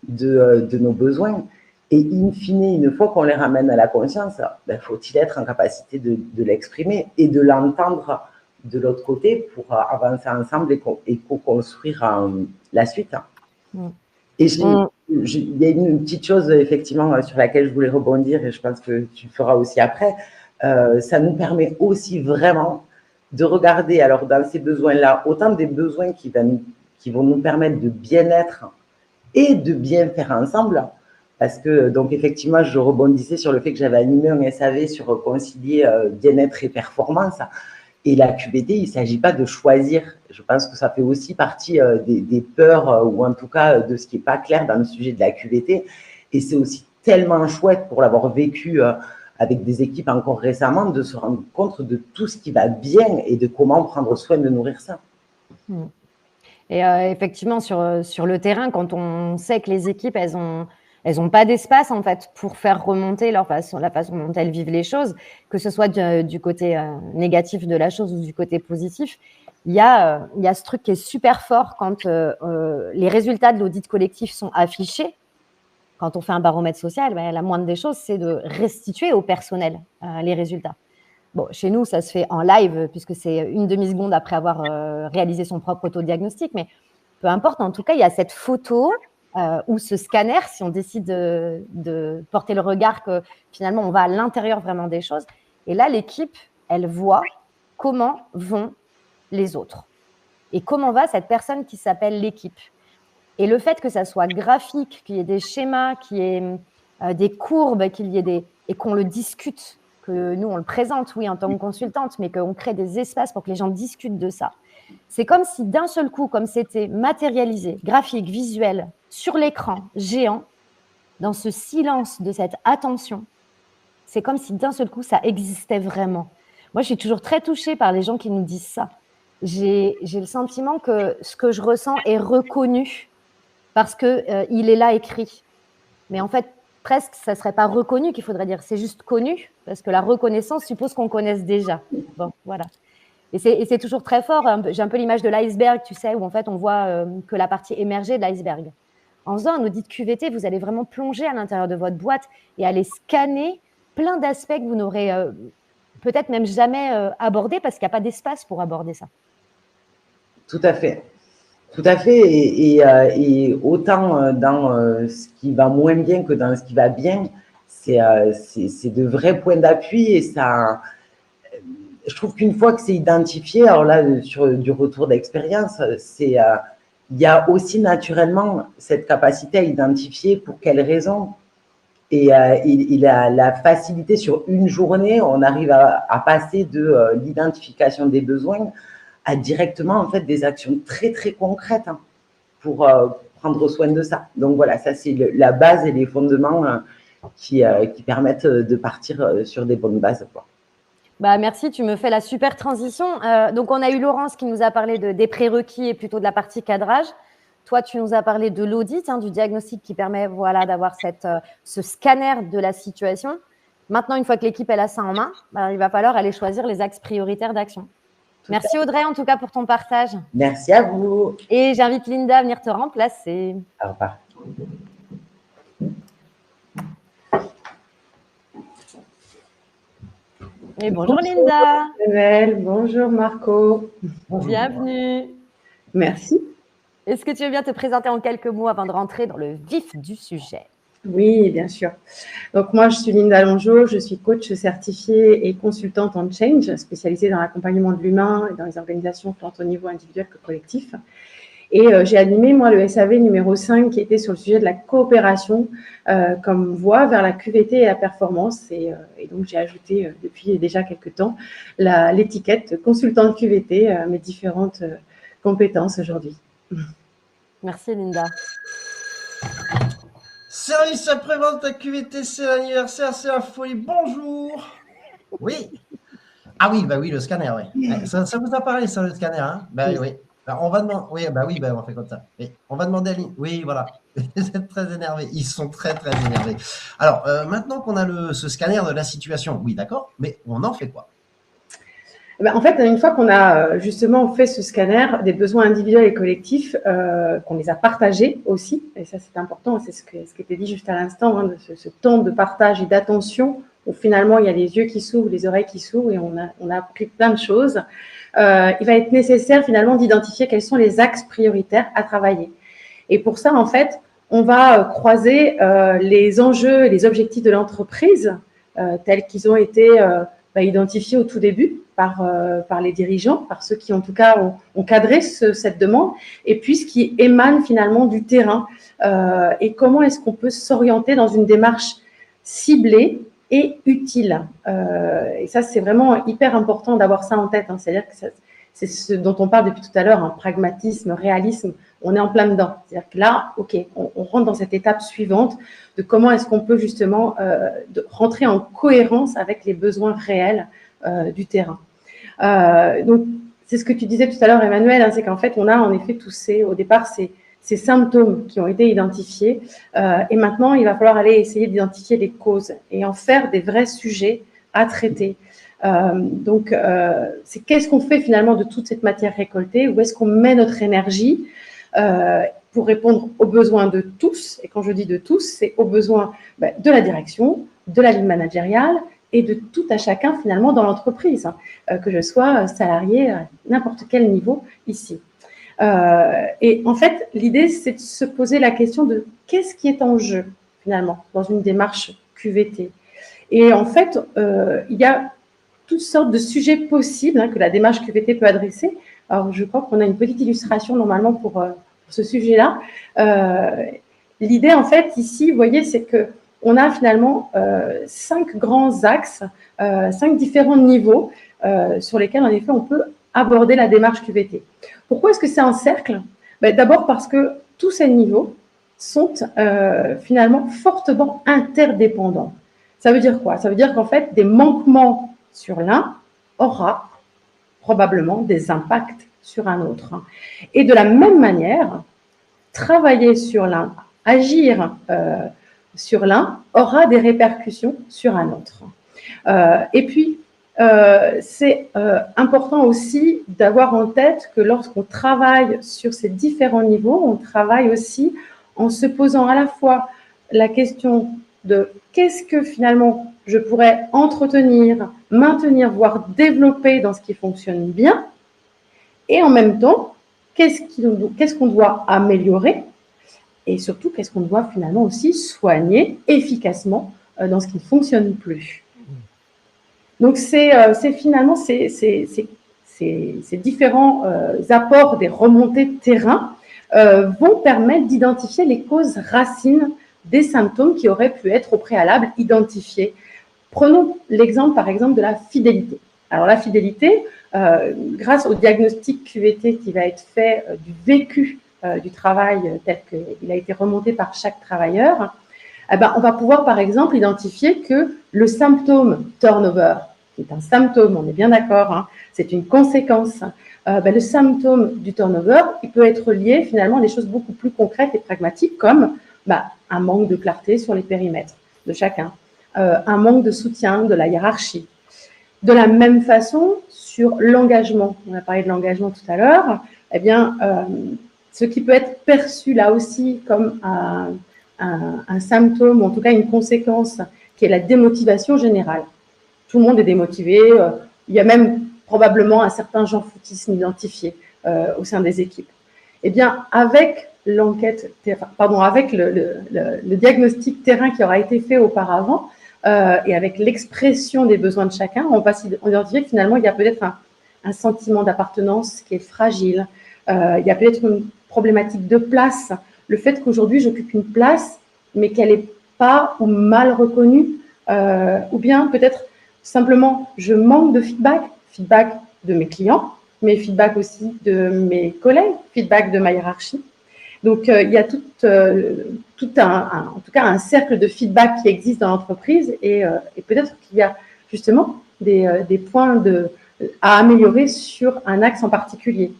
de nos besoins. Et in fine, une fois qu'on les ramène à la conscience, faut-il être en capacité de l'exprimer et de l'entendre de l'autre côté pour avancer ensemble et co-construire la suite. Et il y a une petite chose, effectivement, sur laquelle je voulais rebondir, et je pense que tu le feras aussi après. Ça nous permet aussi vraiment de regarder, alors dans ces besoins-là, autant des besoins qui vont nous permettre de bien être et de bien faire ensemble. Parce que, donc, effectivement, je rebondissais sur le fait que j'avais animé un SAV sur concilier bien-être et performance. Et la QVT, il ne s'agit pas de choisir. Je pense que ça fait aussi partie des peurs ou en tout cas de ce qui n'est pas clair dans le sujet de la QVT. Et c'est aussi tellement chouette pour l'avoir vécu avec des équipes encore récemment de se rendre compte de tout ce qui va bien et de comment prendre soin de nourrir ça. Et effectivement, sur le terrain, quand on sait que les équipes, elles ont pas d'espace en fait pour faire remonter la façon dont elles vivent les choses, que ce soit du côté négatif de la chose ou du côté positif. Il y a ce truc qui est super fort quand les résultats de l'audit collectif sont affichés. Quand on fait un baromètre social, la moindre des choses, c'est de restituer au personnel les résultats. Bon, chez nous, ça se fait en live puisque c'est une demi-seconde après avoir réalisé son propre autodiagnostic, mais peu importe. En tout cas, il y a cette photo ou ce scanner, si on décide de porter le regard que finalement on va à l'intérieur vraiment des choses, Et là, l'équipe, elle voit comment vont les autres et comment va cette personne qui s'appelle l'équipe. Et le fait que ça soit graphique, qu'il y ait des schémas, qu'il y ait des courbes, qu'il y ait et qu'on le discute, que nous, on le présente, oui, en tant que consultante, mais qu'on crée des espaces pour que les gens discutent de ça. C'est comme si d'un seul coup, comme c'était matérialisé, graphique, visuel, sur l'écran, géant, dans ce silence de cette attention, c'est comme si d'un seul coup, ça existait vraiment. Moi, je suis toujours très touchée par les gens qui nous disent ça. J'ai le sentiment que ce que je ressens est reconnu parce qu'il est là écrit. Mais en fait, presque, ça ne serait pas reconnu qu'il faudrait dire, c'est juste connu, parce que la reconnaissance suppose qu'on connaisse déjà. Bon, voilà. Et c'est toujours très fort. J'ai un peu l'image de l'iceberg, tu sais, où en fait, on voit que la partie émergée de l'iceberg. En faisant un audit QVT, vous allez vraiment plonger à l'intérieur de votre boîte et aller scanner plein d'aspects que vous n'aurez peut-être même jamais abordés parce qu'il n'y a pas d'espace pour aborder ça. Tout à fait. Tout à fait. Et autant dans ce qui va moins bien que dans ce qui va bien, c'est de vrais points d'appui et ça. Je trouve qu'une fois que c'est identifié, alors là, sur du retour d'expérience, il y a aussi naturellement cette capacité à identifier pour quelles raisons. Et il a la facilité sur une journée, on arrive à passer de l'identification des besoins à directement en fait des actions très très concrètes pour prendre soin de ça. Donc voilà, ça c'est la base et les fondements qui permettent de partir sur des bonnes bases, quoi. Bah, merci, tu me fais la super transition. Donc, on a eu Laurence qui nous a parlé des prérequis et plutôt de la partie cadrage. Toi, tu nous as parlé de l'audit, du diagnostic qui permet d'avoir ce scanner de la situation. Maintenant, une fois que l'équipe elle a ça en main, il va falloir aller choisir les axes prioritaires d'action. Merci Audrey, en tout cas, pour ton partage. Merci à vous. Et j'invite Linda à venir te remplacer. Au revoir. Et bonjour Linda. Bonjour, bonjour Marco. Bienvenue. Merci. Est-ce que tu veux bien te présenter en quelques mots avant de rentrer dans le vif du sujet? Oui, bien sûr. Donc moi, je suis Linda Longeau, je suis coach certifiée et consultante en change, spécialisée dans l'accompagnement de l'humain et dans les organisations tant au niveau individuel que collectif. Et j'ai animé, moi, le SAV numéro 5 qui était sur le sujet de la coopération comme voie vers la QVT et la performance. Et donc, j'ai ajouté depuis déjà quelques temps l'étiquette consultante QVT à mes différentes compétences aujourd'hui. Merci, Linda. Service après-vente à QVT, c'est l'anniversaire, c'est la folie. Bonjour. Oui. Ah oui, bah oui, le scanner, oui. Ça vous a parlé, ça, le scanner, hein? Bah oui. Alors, on va demander. Oui, bah oui, on fait comme ça. Oui, on va demander à Lynn. Oui, voilà. Vous êtes très énervés. Ils sont très, très énervés. Alors, maintenant qu'on a ce scanner de la situation, oui, d'accord, mais on en fait quoi? En fait, une fois qu'on a justement fait ce scanner des besoins individuels et collectifs, qu'on les a partagés aussi, et ça c'est important, c'est ce qui était dit juste à l'instant, de ce temps de partage et d'attention, où finalement il y a les yeux qui s'ouvrent, les oreilles qui s'ouvrent, et on a appris plein de choses. Il va être nécessaire finalement d'identifier quels sont les axes prioritaires à travailler. Et pour ça, en fait, on va croiser les enjeux et les objectifs de l'entreprise tels qu'ils ont été identifiés au tout début par les dirigeants, par ceux qui en tout cas ont cadré cette demande, et puis ce qui émane finalement du terrain et comment est-ce qu'on peut s'orienter dans une démarche ciblée et utile. Et ça, c'est vraiment hyper important d'avoir ça en tête. C'est-à-dire que c'est ce dont on parle depuis tout à l'heure, pragmatisme, réalisme, on est en plein dedans. C'est-à-dire que là, OK, on rentre dans cette étape suivante de comment est-ce qu'on peut justement rentrer en cohérence avec les besoins réels du terrain. Donc, c'est ce que tu disais tout à l'heure, Emmanuel, c'est qu'en fait, on a en effet tous au départ, ces symptômes qui ont été identifiés. Et maintenant, il va falloir aller essayer d'identifier les causes et en faire des vrais sujets à traiter. Donc, c'est qu'est-ce qu'on fait finalement de toute cette matière récoltée? Où est-ce qu'on met notre énergie pour répondre aux besoins de tous? Et quand je dis de tous, c'est aux besoins de la direction, de la ligne managériale et de tout à chacun finalement dans l'entreprise, que je sois salarié à n'importe quel niveau ici. Et en fait, l'idée, c'est de se poser la question de qu'est-ce qui est en jeu finalement dans une démarche QVT. Et en fait, il y a toutes sortes de sujets possibles que la démarche QVT peut adresser. Alors, je crois qu'on a une petite illustration normalement pour ce sujet-là. L'idée, en fait, ici, vous voyez, c'est qu'on a finalement 5 grands axes, 5 différents niveaux sur lesquels, en effet, on peut aborder la démarche QVT. Pourquoi est-ce que c'est un cercle? D'abord parce que tous ces niveaux sont finalement fortement interdépendants. Ça veut dire quoi? Ça veut dire qu'en fait, des manquements sur l'un aura probablement des impacts sur un autre. Et de la même manière, travailler sur l'un, agir sur l'un aura des répercussions sur un autre. Et puis, c'est important aussi d'avoir en tête que lorsqu'on travaille sur ces différents niveaux, on travaille aussi en se posant à la fois la question de qu'est-ce que finalement je pourrais entretenir, maintenir, voire développer dans ce qui fonctionne bien, et en même temps, qu'est-ce qu'on doit améliorer, et surtout qu'est-ce qu'on doit finalement aussi soigner efficacement dans ce qui ne fonctionne plus. Donc, c'est finalement ces différents apports des remontées de terrain vont permettre d'identifier les causes racines des symptômes qui auraient pu être au préalable identifiés. Prenons l'exemple, par exemple, de la fidélité. Alors, la fidélité, grâce au diagnostic QVT qui va être fait du vécu du travail tel qu'il a été remonté par chaque travailleur, on va pouvoir, par exemple, identifier que le symptôme turnover, qui est un symptôme, on est bien d'accord, c'est une conséquence. Le symptôme du turnover, il peut être lié finalement à des choses beaucoup plus concrètes et pragmatiques comme un manque de clarté sur les périmètres de chacun, un manque de soutien de la hiérarchie. De la même façon, sur l'engagement, on a parlé de l'engagement tout à l'heure, ce qui peut être perçu là aussi comme un symptôme, ou en tout cas une conséquence, qui est la démotivation générale. Tout le monde est démotivé, il y a même probablement un certain jean-foutisme identifié au sein des équipes. Eh bien, avec avec le diagnostic terrain qui aura été fait auparavant et avec l'expression des besoins de chacun, on va identifier que finalement, il y a peut-être un sentiment d'appartenance qui est fragile, il y a peut-être une problématique de place, le fait qu'aujourd'hui, j'occupe une place, mais qu'elle n'est pas ou mal reconnue, ou bien peut-être simplement, je manque de feedback de mes clients, mais feedback aussi de mes collègues, feedback de ma hiérarchie. Donc, il y a en tout cas un cercle de feedback qui existe dans l'entreprise et peut-être qu'il y a justement des points à améliorer sur un axe en particulier.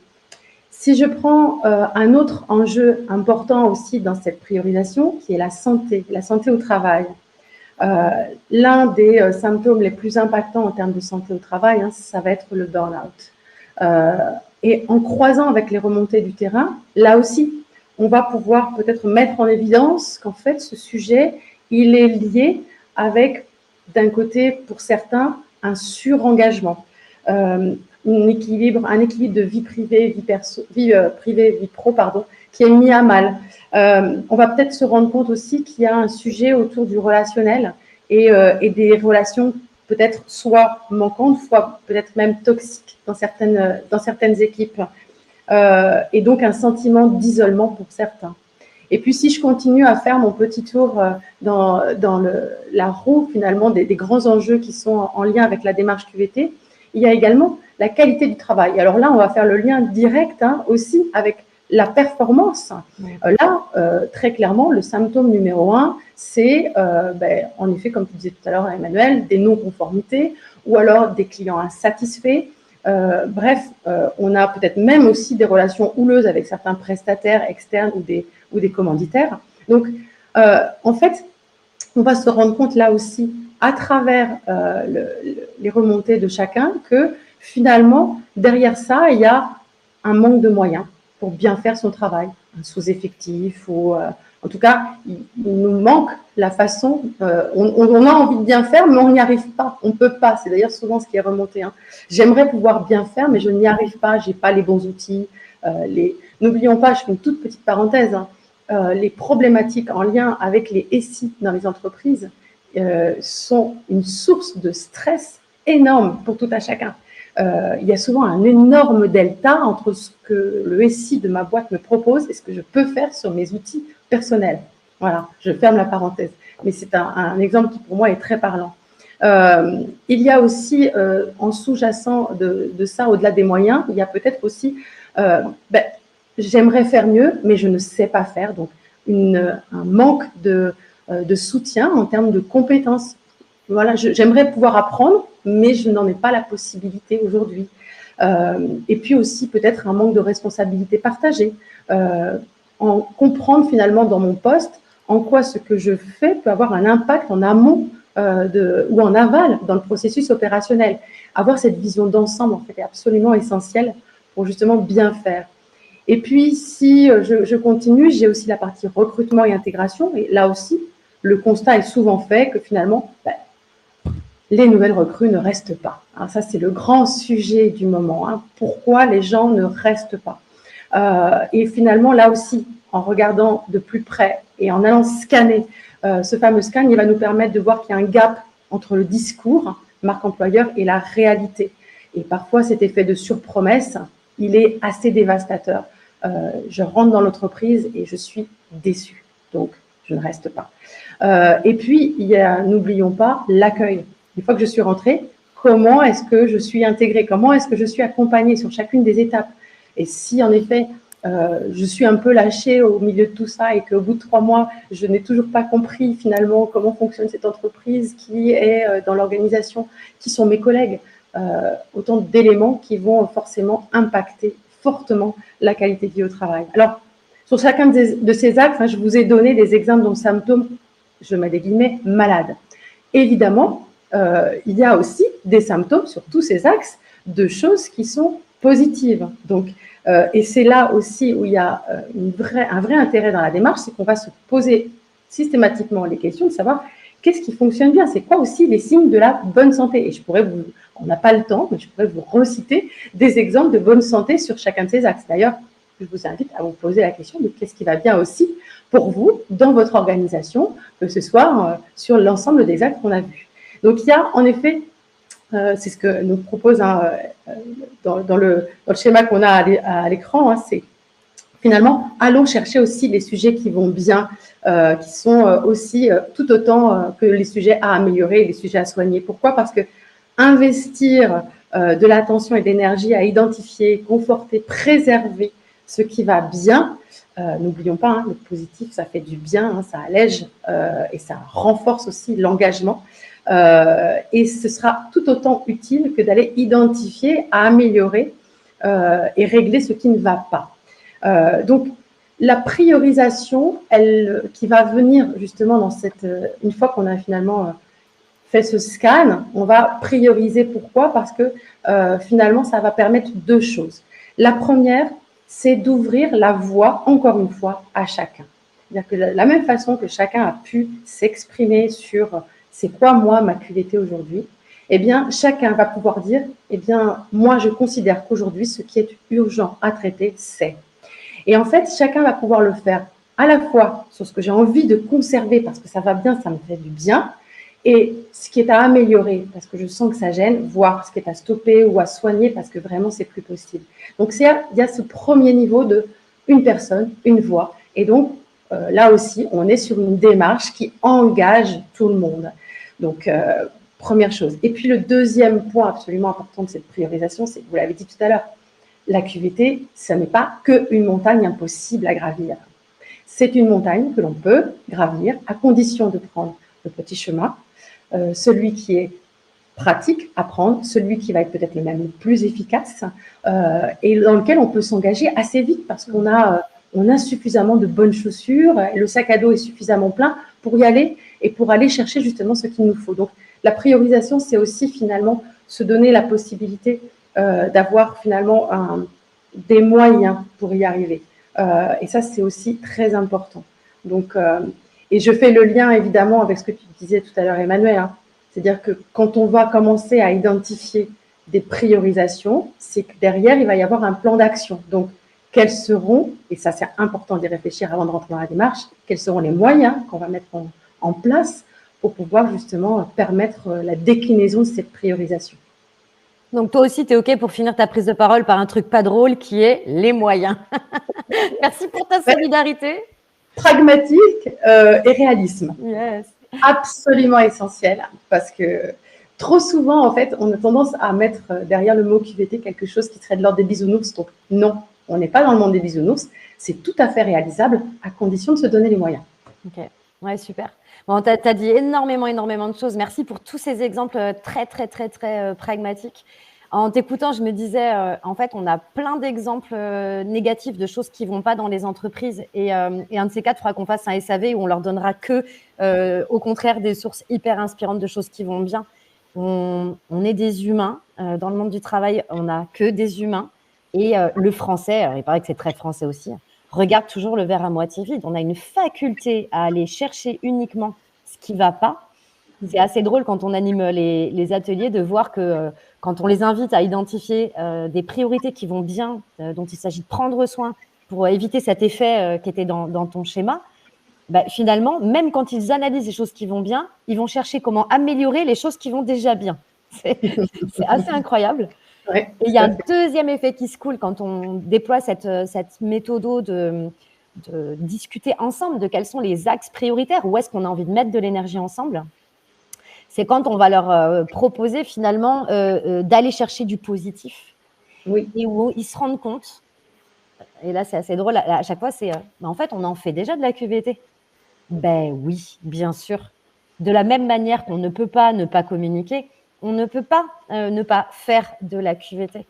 Si je prends un autre enjeu important aussi dans cette priorisation, qui est la santé au travail. L'un des symptômes les plus impactants en termes de santé au travail, ça va être le burn-out. Et en croisant avec les remontées du terrain, là aussi, on va pouvoir peut-être mettre en évidence qu'en fait, ce sujet, il est lié avec, d'un côté, pour certains, un surengagement, un équilibre de vie privée, vie pro, qui est mis à mal. On va peut-être se rendre compte aussi qu'il y a un sujet autour du relationnel et des relations peut-être soit manquantes, soit peut-être même toxiques dans certaines équipes. Et donc un sentiment d'isolement pour certains. Et puis si je continue à faire mon petit tour dans la roue finalement des grands enjeux qui sont en lien avec la démarche QVT, il y a également la qualité du travail. Alors là, on va faire le lien direct aussi avec la performance. Là, très clairement, le symptôme numéro 1, c'est en effet, comme tu disais tout à l'heure, Emmanuel, des non-conformités ou alors des clients insatisfaits. On a peut-être même aussi des relations houleuses avec certains prestataires externes ou des commanditaires. Donc, en fait, on va se rendre compte là aussi, à travers les remontées de chacun, que finalement, derrière ça, il y a un manque de moyens pour bien faire son travail, un sous-effectif ou en tout cas, il nous manque la façon, on a envie de bien faire, mais on n'y arrive pas, on ne peut pas. C'est d'ailleurs souvent ce qui est remonté. J'aimerais pouvoir bien faire, mais je n'y arrive pas, je n'ai pas les bons outils. N'oublions pas, je fais une toute petite parenthèse, les problématiques en lien avec les SI dans les entreprises sont une source de stress énorme pour tout un chacun. Il y a souvent un énorme delta entre ce que le SI de ma boîte me propose et ce que je peux faire sur mes outils personnels. Voilà, je ferme la parenthèse. Mais c'est un exemple qui, pour moi, est très parlant. Il y a aussi, en sous-jacent de ça, au-delà des moyens, il y a peut-être aussi, j'aimerais faire mieux, mais je ne sais pas faire. Donc, un manque de soutien en termes de compétences. Voilà, j'aimerais pouvoir apprendre, mais je n'en ai pas la possibilité aujourd'hui. Et puis aussi, peut-être un manque de responsabilité partagée. En comprendre finalement dans mon poste en quoi ce que je fais peut avoir un impact en amont ou en aval dans le processus opérationnel. Avoir cette vision d'ensemble, en fait, est absolument essentiel pour justement bien faire. Et puis, si je continue, j'ai aussi la partie recrutement et intégration. Et là aussi, le constat est souvent fait que finalement, les nouvelles recrues ne restent pas. Alors ça, c'est le grand sujet du moment. Hein. Pourquoi les gens ne restent pas et finalement, là aussi, en regardant de plus près et en allant scanner, ce fameux scan, il va nous permettre de voir qu'il y a un gap entre le discours, marque employeur, et la réalité. Et parfois, cet effet de surpromesse, il est assez dévastateur. Je rentre dans l'entreprise et je suis déçue. Donc, je ne reste pas. Et puis, n'oublions pas l'accueil. Une fois que je suis rentrée, comment est-ce que je suis intégrée? Comment est-ce que je suis accompagnée sur chacune des étapes? Et si, en effet, je suis un peu lâchée au milieu de tout ça et qu'au bout de 3 mois, je n'ai toujours pas compris finalement comment fonctionne cette entreprise, qui est dans l'organisation, qui sont mes collègues, autant d'éléments qui vont forcément impacter fortement la qualité de vie au travail. Alors, sur chacun de ces axes, je vous ai donné des exemples de symptômes, je mets des guillemets, malades. Évidemment, il y a aussi des symptômes sur tous ces axes de choses qui sont positives. Donc, et c'est là aussi où il y a un vrai intérêt dans la démarche, c'est qu'on va se poser systématiquement les questions de savoir qu'est-ce qui fonctionne bien, c'est quoi aussi les signes de la bonne santé. Et on n'a pas le temps, mais je pourrais vous reciter des exemples de bonne santé sur chacun de ces axes. D'ailleurs, je vous invite à vous poser la question de qu'est-ce qui va bien aussi pour vous dans votre organisation, que ce soit sur l'ensemble des axes qu'on a vus. Donc, il y a en effet, c'est ce que nous propose dans le schéma qu'on a à l'écran, c'est finalement, allons chercher aussi les sujets qui vont bien, qui sont aussi tout autant que les sujets à améliorer et les sujets à soigner. Pourquoi? Parce que investir de l'attention et de l'énergie à identifier, conforter, préserver ce qui va bien, n'oublions pas, le positif, ça fait du bien, ça allège et ça renforce aussi l'engagement. Et ce sera tout autant utile que d'aller identifier, à améliorer et régler ce qui ne va pas. Donc, la priorisation, qui va venir justement dans une fois qu'on a finalement fait ce scan, on va prioriser. Pourquoi? Parce que finalement, ça va permettre 2 choses. La première, c'est d'ouvrir la voie, encore une fois, à chacun. C'est-à-dire que la même façon que chacun a pu s'exprimer sur c'est quoi, moi, ma QVT aujourd'hui, eh bien, chacun va pouvoir dire, eh bien, moi, je considère qu'aujourd'hui, ce qui est urgent à traiter, c'est. Et en fait, chacun va pouvoir le faire à la fois sur ce que j'ai envie de conserver parce que ça va bien, ça me fait du bien, et ce qui est à améliorer parce que je sens que ça gêne, voire ce qui est à stopper ou à soigner parce que vraiment, c'est plus possible. Donc, il y a ce premier niveau de une personne, une voix. Et donc, là aussi, on est sur une démarche qui engage tout le monde. Donc, première chose. Et puis, le deuxième point absolument important de cette priorisation, c'est, vous l'avez dit tout à l'heure, la QVT, ce n'est pas qu'une montagne impossible à gravir. C'est une montagne que l'on peut gravir à condition de prendre le petit chemin, celui qui est pratique à prendre, celui qui va être peut-être le même plus efficace et dans lequel on peut s'engager assez vite parce qu'on a suffisamment de bonnes chaussures, le sac à dos est suffisamment plein pour y aller et pour aller chercher justement ce qu'il nous faut. Donc, la priorisation, c'est aussi finalement se donner la possibilité d'avoir finalement des moyens pour y arriver. Et ça, c'est aussi très important. Donc, et je fais le lien évidemment avec ce que tu disais tout à l'heure, Emmanuel. Hein. C'est-à-dire que quand on va commencer à identifier des priorisations, c'est que derrière, il va y avoir un plan d'action. Donc, quels seront, et ça c'est important d'y réfléchir avant de rentrer dans la démarche, quels seront les moyens qu'on va mettre en place pour pouvoir justement permettre la déclinaison de cette priorisation. Donc, toi aussi, tu es OK pour finir ta prise de parole par un truc pas drôle qui est les moyens. Merci pour ta solidarité. Pragmatique et réalisme. Yes. Absolument essentiel parce que trop souvent, en fait, on a tendance à mettre derrière le mot QVT quelque chose qui serait de l'ordre des bisounours. Donc, non, on n'est pas dans le monde des bisounours. C'est tout à fait réalisable à condition de se donner les moyens. OK. Ouais, super. Bon, tu as dit énormément de choses. Merci pour tous ces exemples très pragmatiques. En t'écoutant, je me disais, en fait, on a plein d'exemples négatifs de choses qui vont pas dans les entreprises. Et un de ces quatre, il faudra qu'on fasse un SAV où on leur donnera que, au contraire, des sources hyper inspirantes de choses qui vont bien. On est des humains. Dans le monde du travail, on n'a que des humains. Et le français, il paraît que c'est très français aussi, regarde toujours le verre à moitié vide. On a une faculté à aller chercher uniquement ce qui ne va pas. C'est assez drôle quand on anime les ateliers de voir que quand on les invite à identifier des priorités qui vont bien, dont il s'agit de prendre soin pour éviter cet effet qui était dans ton schéma, bah, finalement, même quand ils analysent les choses qui vont bien, ils vont chercher comment améliorer les choses qui vont déjà bien. C'est assez incroyable. Ouais, et il y a un deuxième effet qui se coule quand on déploie cette méthode de discuter ensemble de quels sont les axes prioritaires, où est-ce qu'on a envie de mettre de l'énergie ensemble. C'est quand on va leur proposer finalement d'aller chercher du positif. Oui. Et où ils se rendent compte, et là c'est assez drôle, à chaque fois c'est en fait on en fait déjà de la QVT. Ben oui, bien sûr. De la même manière qu'on ne peut pas ne pas communiquer, on ne peut pas ne pas faire de la QVT.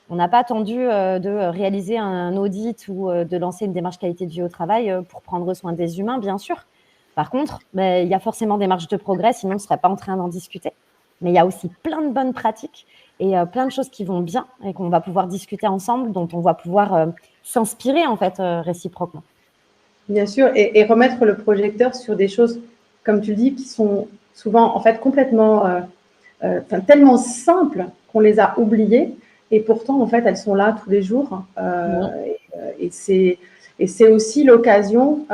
On n'a pas attendu de réaliser un audit ou de lancer une démarche qualité de vie au travail pour prendre soin des humains, bien sûr. Par contre, il y a forcément des marges de progrès, sinon on ne serait pas en train d'en discuter. Mais il y a aussi plein de bonnes pratiques et plein de choses qui vont bien et qu'on va pouvoir discuter ensemble, dont on va pouvoir s'inspirer en fait réciproquement. Bien sûr, et remettre le projecteur sur des choses, comme tu le dis, qui sont souvent en fait complètement, tellement simples qu'on les a oubliées et pourtant en fait elles sont là tous les jours. Et c'est aussi l'occasion,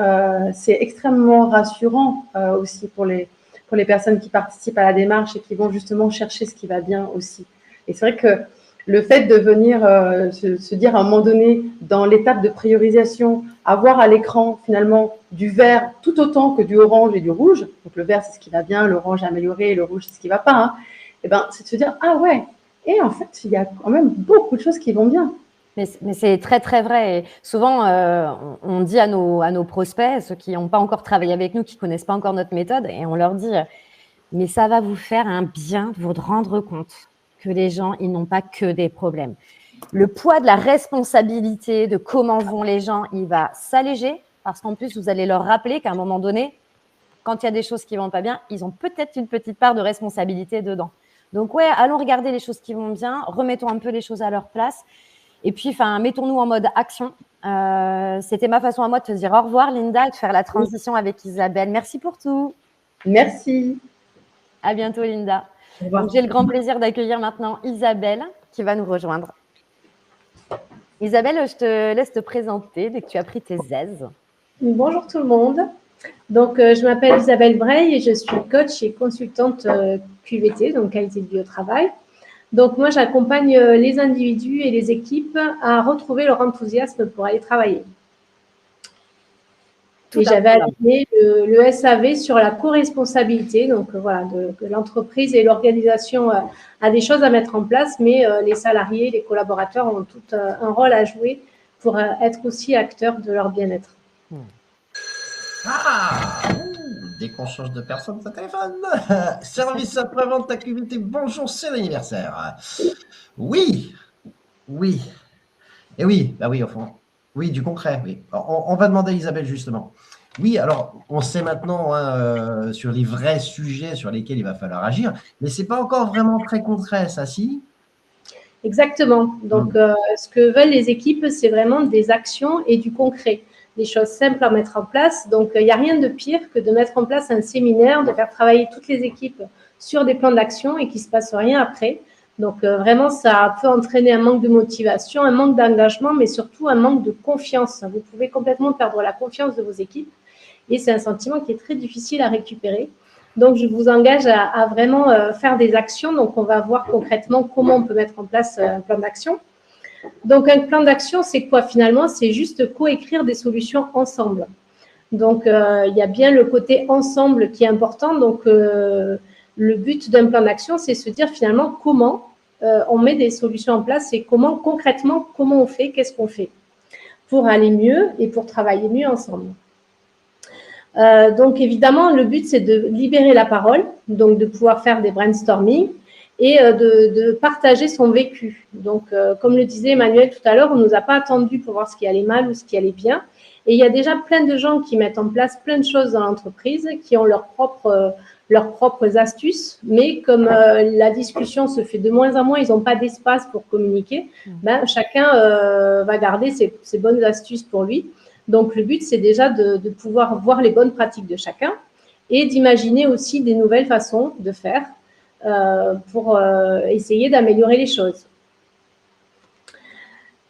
c'est extrêmement rassurant aussi pour les personnes qui participent à la démarche et qui vont justement chercher ce qui va bien aussi. Et c'est vrai que le fait de venir se dire à un moment donné, dans l'étape de priorisation, avoir à l'écran finalement du vert tout autant que du orange et du rouge, donc le vert c'est ce qui va bien, l'orange amélioré et le rouge c'est ce qui ne va pas, hein, et ben, c'est de se dire, ah ouais, et en fait il y a quand même beaucoup de choses qui vont bien. Mais c'est très vrai. Et souvent, on dit à nos prospects, ceux qui n'ont pas encore travaillé avec nous, qui ne connaissent pas encore notre méthode, et on leur dit, mais ça va vous faire un bien de vous rendre compte que les gens, ils n'ont pas que des problèmes. Le poids de la responsabilité de comment vont les gens, il va s'alléger parce qu'en plus, vous allez leur rappeler qu'à un moment donné, quand il y a des choses qui ne vont pas bien, ils ont peut-être une petite part de responsabilité dedans. Donc, ouais, allons regarder les choses qui vont bien, remettons un peu les choses à leur place. Et puis, mettons-nous en mode action. C'était ma façon à moi de te dire au revoir, Linda, et de faire la transition avec Isabelle. Merci pour tout. Merci. À bientôt, Linda. J'ai le grand plaisir d'accueillir maintenant Isabelle qui va nous rejoindre. Isabelle, je te laisse te présenter dès que tu as pris tes aises. Bonjour tout le monde. Donc, je m'appelle Isabelle Breil et je suis coach et consultante QVT, donc qualité de vie au travail. Donc, moi, j'accompagne les individus et les équipes à retrouver leur enthousiasme pour aller travailler. Et j'avais aligné le SAV sur la co-responsabilité. Donc, voilà, que l'entreprise et l'organisation a des choses à mettre en place, mais les salariés, les collaborateurs ont tout un rôle à jouer pour être aussi acteurs de leur bien-être. Ah, dès qu'on change de personne, ça téléphone. Service après-vente à QVT, bonjour, c'est l'anniversaire. Oui. Et oui, bah oui, au fond. Oui, du concret, oui. On va demander à Isabelle, justement. Oui, alors, on sait maintenant sur les vrais sujets sur lesquels il va falloir agir, mais ce n'est pas encore vraiment très concret, ça, si? Exactement. Donc, ce que veulent les équipes, c'est vraiment des actions et du concret, des choses simples à mettre en place. Donc, il n'y a rien de pire que de mettre en place un séminaire, de faire travailler toutes les équipes sur des plans d'action et qu'il ne se passe rien après. Donc, vraiment, ça peut entraîner un manque de motivation, un manque d'engagement, mais surtout un manque de confiance. Vous pouvez complètement perdre la confiance de vos équipes et c'est un sentiment qui est très difficile à récupérer. Donc, je vous engage à vraiment faire des actions. Donc, on va voir concrètement comment on peut mettre en place un plan d'action. Donc, un plan d'action, c'est quoi finalement? C'est juste coécrire des solutions ensemble. Donc, il y a bien le côté ensemble qui est important. Donc, le but d'un plan d'action, c'est se dire finalement comment on met des solutions en place et comment concrètement, comment on fait, qu'est-ce qu'on fait pour aller mieux et pour travailler mieux ensemble. Donc, évidemment, le but, c'est de libérer la parole, donc de pouvoir faire des brainstorming et de partager son vécu. Donc, comme le disait Emmanuel tout à l'heure, on ne nous a pas attendu pour voir ce qui allait mal ou ce qui allait bien. Et il y a déjà plein de gens qui mettent en place plein de choses dans l'entreprise, qui ont leurs propres astuces, mais comme la discussion se fait de moins en moins, ils n'ont pas d'espace pour communiquer, ben, chacun va garder ses bonnes astuces pour lui. Donc, le but, c'est déjà de pouvoir voir les bonnes pratiques de chacun et d'imaginer aussi des nouvelles façons de faire pour essayer d'améliorer les choses.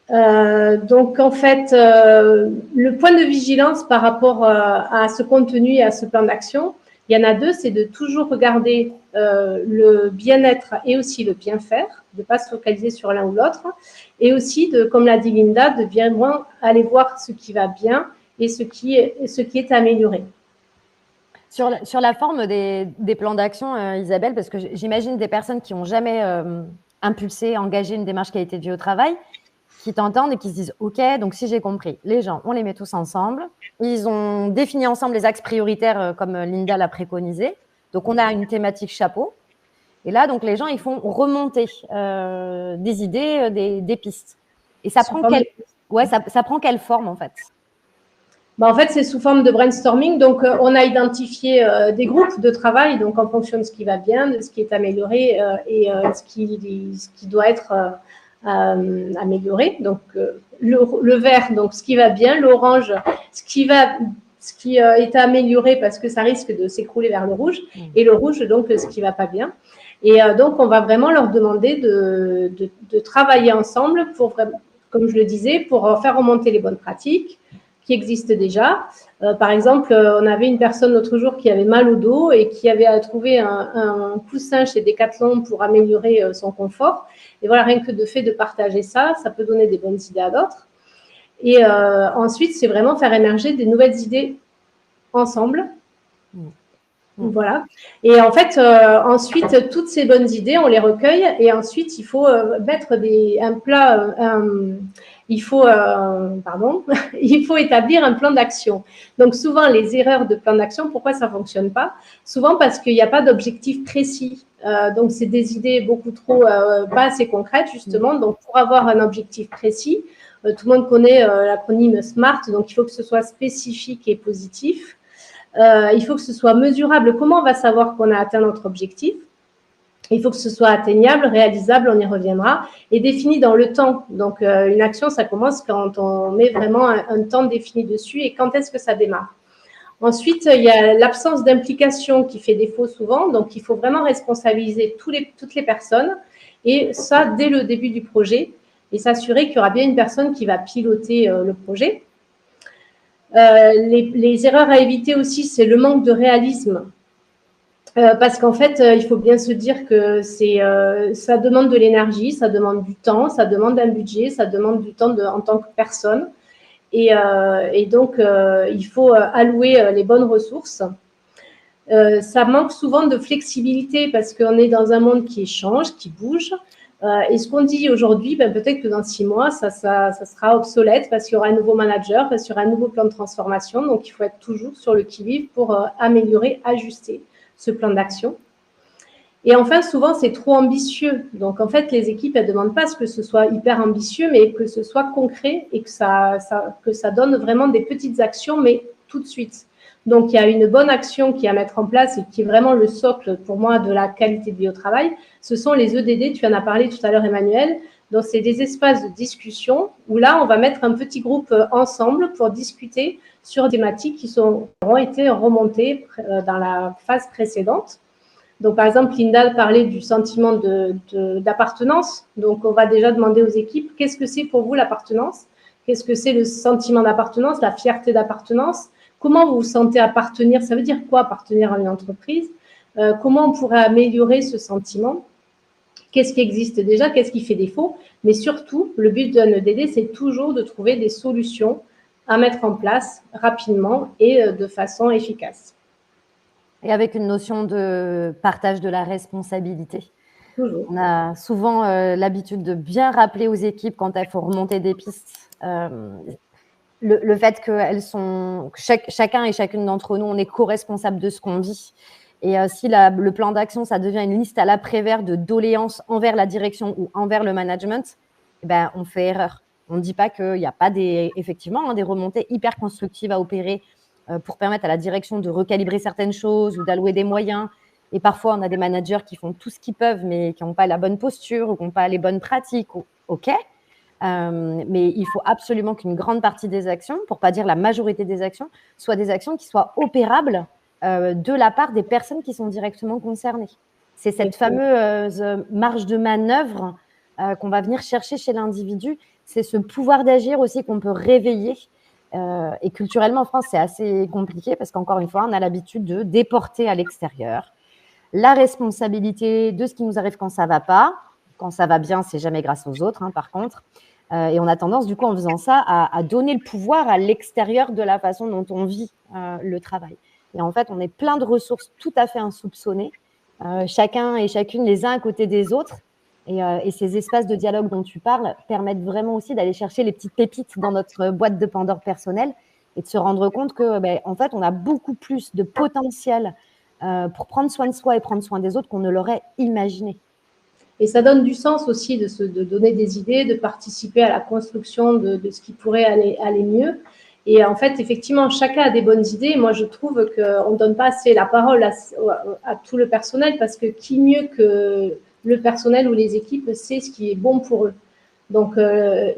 Donc, en fait, le point de vigilance par rapport à ce contenu et à ce plan d'action, il y en a deux, c'est de toujours regarder le bien-être et aussi le bien-faire, de ne pas se focaliser sur l'un ou l'autre, et aussi, comme l'a dit Linda, de bien moins aller voir ce qui va bien et ce qui est amélioré. Sur la forme des plans d'action, Isabelle, parce que j'imagine des personnes qui n'ont jamais impulsé, engagé une démarche qualité de vie au travail, qui t'entendent et qui se disent « Ok, donc si j'ai compris, les gens, on les met tous ensemble. Ils ont défini ensemble les axes prioritaires comme Linda l'a préconisé. Donc, on a une thématique chapeau. Et là, donc, les gens, ils font remonter des idées, des pistes. Et ça prend quelle forme, en fait? En fait, c'est sous forme de brainstorming. Donc, on a identifié des groupes de travail, donc en fonction de ce qui va bien, de ce qui est amélioré et ce qui doit être amélioré. Donc, le vert, donc ce qui va bien, l'orange, ce qui est amélioré parce que ça risque de s'écrouler vers le rouge, et le rouge, donc ce qui va pas bien. Et donc, on va vraiment leur demander de travailler ensemble pour, comme je le disais, pour faire remonter les bonnes pratiques qui existent déjà. Par exemple, on avait une personne l'autre jour qui avait mal au dos et qui avait trouvé un coussin chez Decathlon pour améliorer son confort. Et voilà, rien que de fait de partager ça, ça peut donner des bonnes idées à d'autres. Et ensuite, c'est vraiment faire émerger des nouvelles idées ensemble. Voilà. Et en fait, ensuite, toutes ces bonnes idées, on les recueille et ensuite, il faut mettre il faut établir un plan d'action. Donc, souvent, les erreurs de plan d'action, pourquoi ça ne fonctionne pas? Souvent parce qu'il n'y a pas d'objectif précis. Donc, c'est des idées beaucoup trop, pas assez concrètes, justement. Donc, pour avoir un objectif précis, tout le monde connaît l'acronyme SMART, donc il faut que ce soit spécifique et positif. Il faut que ce soit mesurable. Comment on va savoir qu'on a atteint notre objectif? Il faut que ce soit atteignable, réalisable, on y reviendra, et défini dans le temps. Donc, une action, ça commence quand on met vraiment un temps défini dessus et quand est-ce que ça démarre. Ensuite, il y a l'absence d'implication qui fait défaut souvent. Donc, il faut vraiment responsabiliser toutes les personnes, et ça dès le début du projet, et s'assurer qu'il y aura bien une personne qui va piloter le projet. Les erreurs à éviter aussi, c'est le manque de réalisme. Parce qu'en fait, il faut bien se dire que ça demande de l'énergie, ça demande du temps, ça demande un budget, ça demande du temps en tant que personne. Et donc, il faut allouer les bonnes ressources. Ça manque souvent de flexibilité parce qu'on est dans un monde qui change, qui bouge. Et ce qu'on dit aujourd'hui, peut-être que dans 6 mois, ça sera obsolète parce qu'il y aura un nouveau manager, parce qu'il y aura un nouveau plan de transformation. Donc, il faut être toujours sur le qui-vive pour améliorer, ajuster ce plan d'action. Et enfin, souvent, c'est trop ambitieux. Donc, en fait, les équipes, elles ne demandent pas à ce que ce soit hyper ambitieux, mais que ce soit concret et que ça donne vraiment des petites actions, mais tout de suite. Donc, il y a une bonne action qui est à mettre en place et qui est vraiment le socle pour moi de la qualité de vie au travail. Ce sont les EDD, tu en as parlé tout à l'heure, Emmanuel. Donc, c'est des espaces de discussion où là, on va mettre un petit groupe ensemble pour discuter sur des thématiques qui auront été remontées dans la phase précédente. Donc, par exemple, Linda parlait du sentiment d'appartenance. Donc, on va déjà demander aux équipes, qu'est-ce que c'est pour vous l'appartenance? Qu'est-ce que c'est le sentiment d'appartenance, la fierté d'appartenance? Comment vous vous sentez appartenir? Ça veut dire quoi appartenir à une entreprise? comment on pourrait améliorer ce sentiment, qu'est-ce qui existe déjà, qu'est-ce qui fait défaut, mais surtout, le but d'un EDD, c'est toujours de trouver des solutions à mettre en place rapidement et de façon efficace. Et avec une notion de partage de la responsabilité. Toujours. On a souvent l'habitude de bien rappeler aux équipes quand il faut remonter des pistes. Le fait que chacun et chacune d'entre nous, on est co-responsable de ce qu'on vit. Et si le plan d'action, ça devient une liste à l'après-vert de doléances envers la direction ou envers le management, ben, on fait erreur. On ne dit pas qu'il n'y a pas effectivement des remontées hyper constructives à opérer pour permettre à la direction de recalibrer certaines choses ou d'allouer des moyens. Et parfois, on a des managers qui font tout ce qu'ils peuvent, mais qui n'ont pas la bonne posture ou qui n'ont pas les bonnes pratiques. OK. Mais il faut absolument qu'une grande partie des actions, pour ne pas dire la majorité des actions, soient des actions qui soient opérables de la part des personnes qui sont directement concernées. C'est cette fameuse marge de manœuvre qu'on va venir chercher chez l'individu. C'est ce pouvoir d'agir aussi qu'on peut réveiller. Et culturellement, en France, c'est assez compliqué parce qu'encore une fois, on a l'habitude de déporter à l'extérieur la responsabilité de ce qui nous arrive quand ça ne va pas. Quand ça va bien, c'est jamais grâce aux autres, par contre. Et on a tendance, du coup, en faisant ça, à donner le pouvoir à l'extérieur de la façon dont on vit le travail. Et en fait, on est plein de ressources tout à fait insoupçonnées, chacun et chacune les uns à côté des autres. Et ces espaces de dialogue dont tu parles permettent vraiment aussi d'aller chercher les petites pépites dans notre boîte de Pandore personnelle et de se rendre compte que, en fait, on a beaucoup plus de potentiel pour prendre soin de soi et prendre soin des autres qu'on ne l'aurait imaginé. Et ça donne du sens aussi de donner des idées, de participer à la construction de ce qui pourrait aller mieux. Et en fait, effectivement, chacun a des bonnes idées. Moi, je trouve qu'on ne donne pas assez la parole à tout le personnel parce que qui mieux que le personnel ou les équipes sait ce qui est bon pour eux. Donc,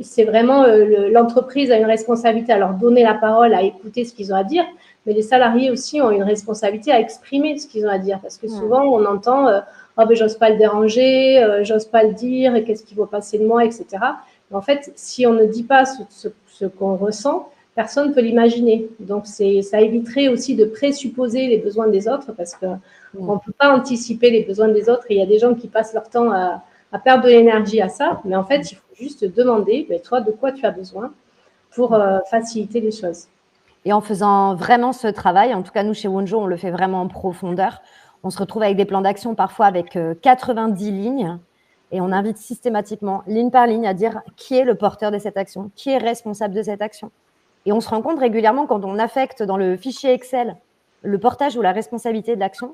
c'est vraiment l'entreprise a une responsabilité à leur donner la parole, à écouter ce qu'ils ont à dire, mais les salariés aussi ont une responsabilité à exprimer ce qu'ils ont à dire parce que souvent, on entend « oh, ben, j'ose pas le déranger, j'ose pas le dire, et qu'est-ce qui va passer de moi, etc. » En fait, si on ne dit pas ce qu'on ressent, personne ne peut l'imaginer. Donc, ça éviterait aussi de présupposer les besoins des autres parce qu'on ne peut pas anticiper les besoins des autres. Et il y a des gens qui passent leur temps à perdre de l'énergie à ça. Mais en fait, il faut juste demander, toi, de quoi tu as besoin pour faciliter les choses. Et en faisant vraiment ce travail, en tout cas, nous, chez Wonjo, on le fait vraiment en profondeur. On se retrouve avec des plans d'action parfois avec 90 lignes et on invite systématiquement, ligne par ligne, à dire qui est le porteur de cette action, qui est responsable de cette action. Et on se rend compte régulièrement quand on affecte dans le fichier Excel le portage ou la responsabilité de l'action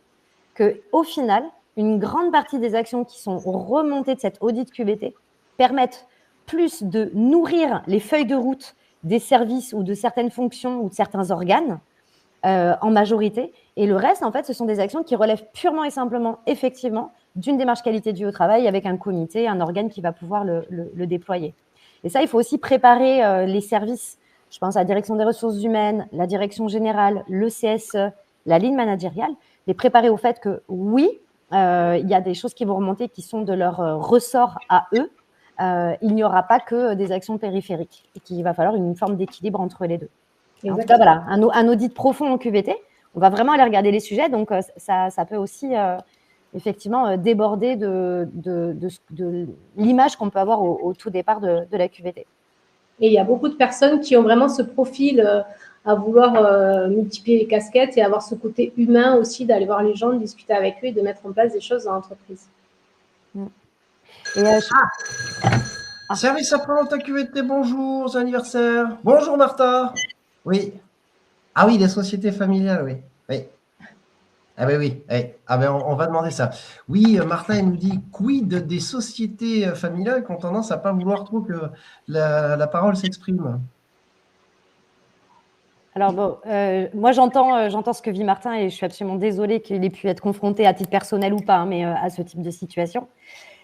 qu'au final, une grande partie des actions qui sont remontées de cette audit QVT permettent plus de nourrir les feuilles de route des services ou de certaines fonctions ou de certains organes en majorité. Et le reste, en fait, ce sont des actions qui relèvent purement et simplement, effectivement, d'une démarche qualité due au travail avec un comité, un organe qui va pouvoir le déployer. Et ça, il faut aussi préparer les services. Je pense à la direction des ressources humaines, la direction générale, le CSE, la ligne managériale, les préparer au fait que oui, il y a des choses qui vont remonter qui sont de leur ressort à eux. Il n'y aura pas que des actions périphériques et qu'il va falloir une forme d'équilibre entre les deux. En tout cas, voilà, un audit profond en QVT, on va vraiment aller regarder les sujets, donc ça peut aussi effectivement déborder de l'image qu'on peut avoir au tout départ de la QVT. Et il y a beaucoup de personnes qui ont vraiment ce profil à vouloir multiplier les casquettes et avoir ce côté humain aussi, d'aller voir les gens, de discuter avec eux et de mettre en place des choses dans l'entreprise. Service après-vente à QVT, bonjour, c'est anniversaire. Bonjour Martha. Oui. Ah oui, les sociétés familiales, oui. Oui. Ah ben oui. Ah ben on va demander ça. Oui, Martha, elle nous dit quid des sociétés familiales qui ont tendance à ne pas vouloir trop que la parole s'exprime. Alors bon, moi j'entends ce que vit Martin et je suis absolument désolée qu'il ait pu être confronté à titre personnel ou pas, mais à ce type de situation.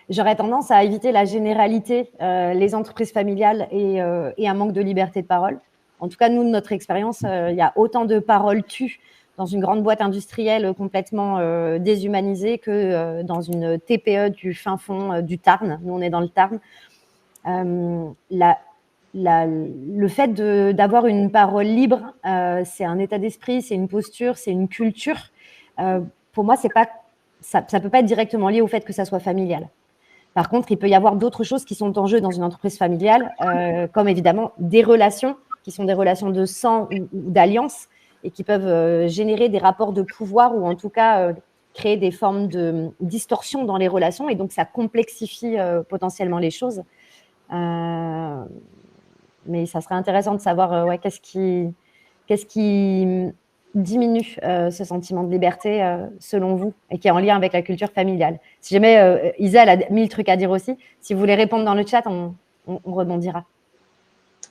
J'aurais tendance à éviter la généralité, les entreprises familiales et un manque de liberté de parole. En tout cas, nous, de notre expérience, il y a autant de paroles tues dans une grande boîte industrielle complètement déshumanisée que dans une TPE du fin fond du Tarn. Nous, on est dans le Tarn. Le fait d'avoir une parole libre, c'est un état d'esprit, c'est une posture, c'est une culture. Pour moi, c'est pas ça ne peut pas être directement lié au fait que ça soit familial. Par contre, il peut y avoir d'autres choses qui sont en jeu dans une entreprise familiale, comme évidemment des relations qui sont des relations de sang ou d'alliance et qui peuvent générer des rapports de pouvoir ou en tout cas créer des formes de distorsion dans les relations et donc ça complexifie potentiellement les choses. Mais ça serait intéressant de savoir qu'est-ce qui diminue ce sentiment de liberté selon vous et qui est en lien avec la culture familiale. Si jamais Isa elle a 1000 trucs à dire aussi, si vous voulez répondre dans le chat, on rebondira.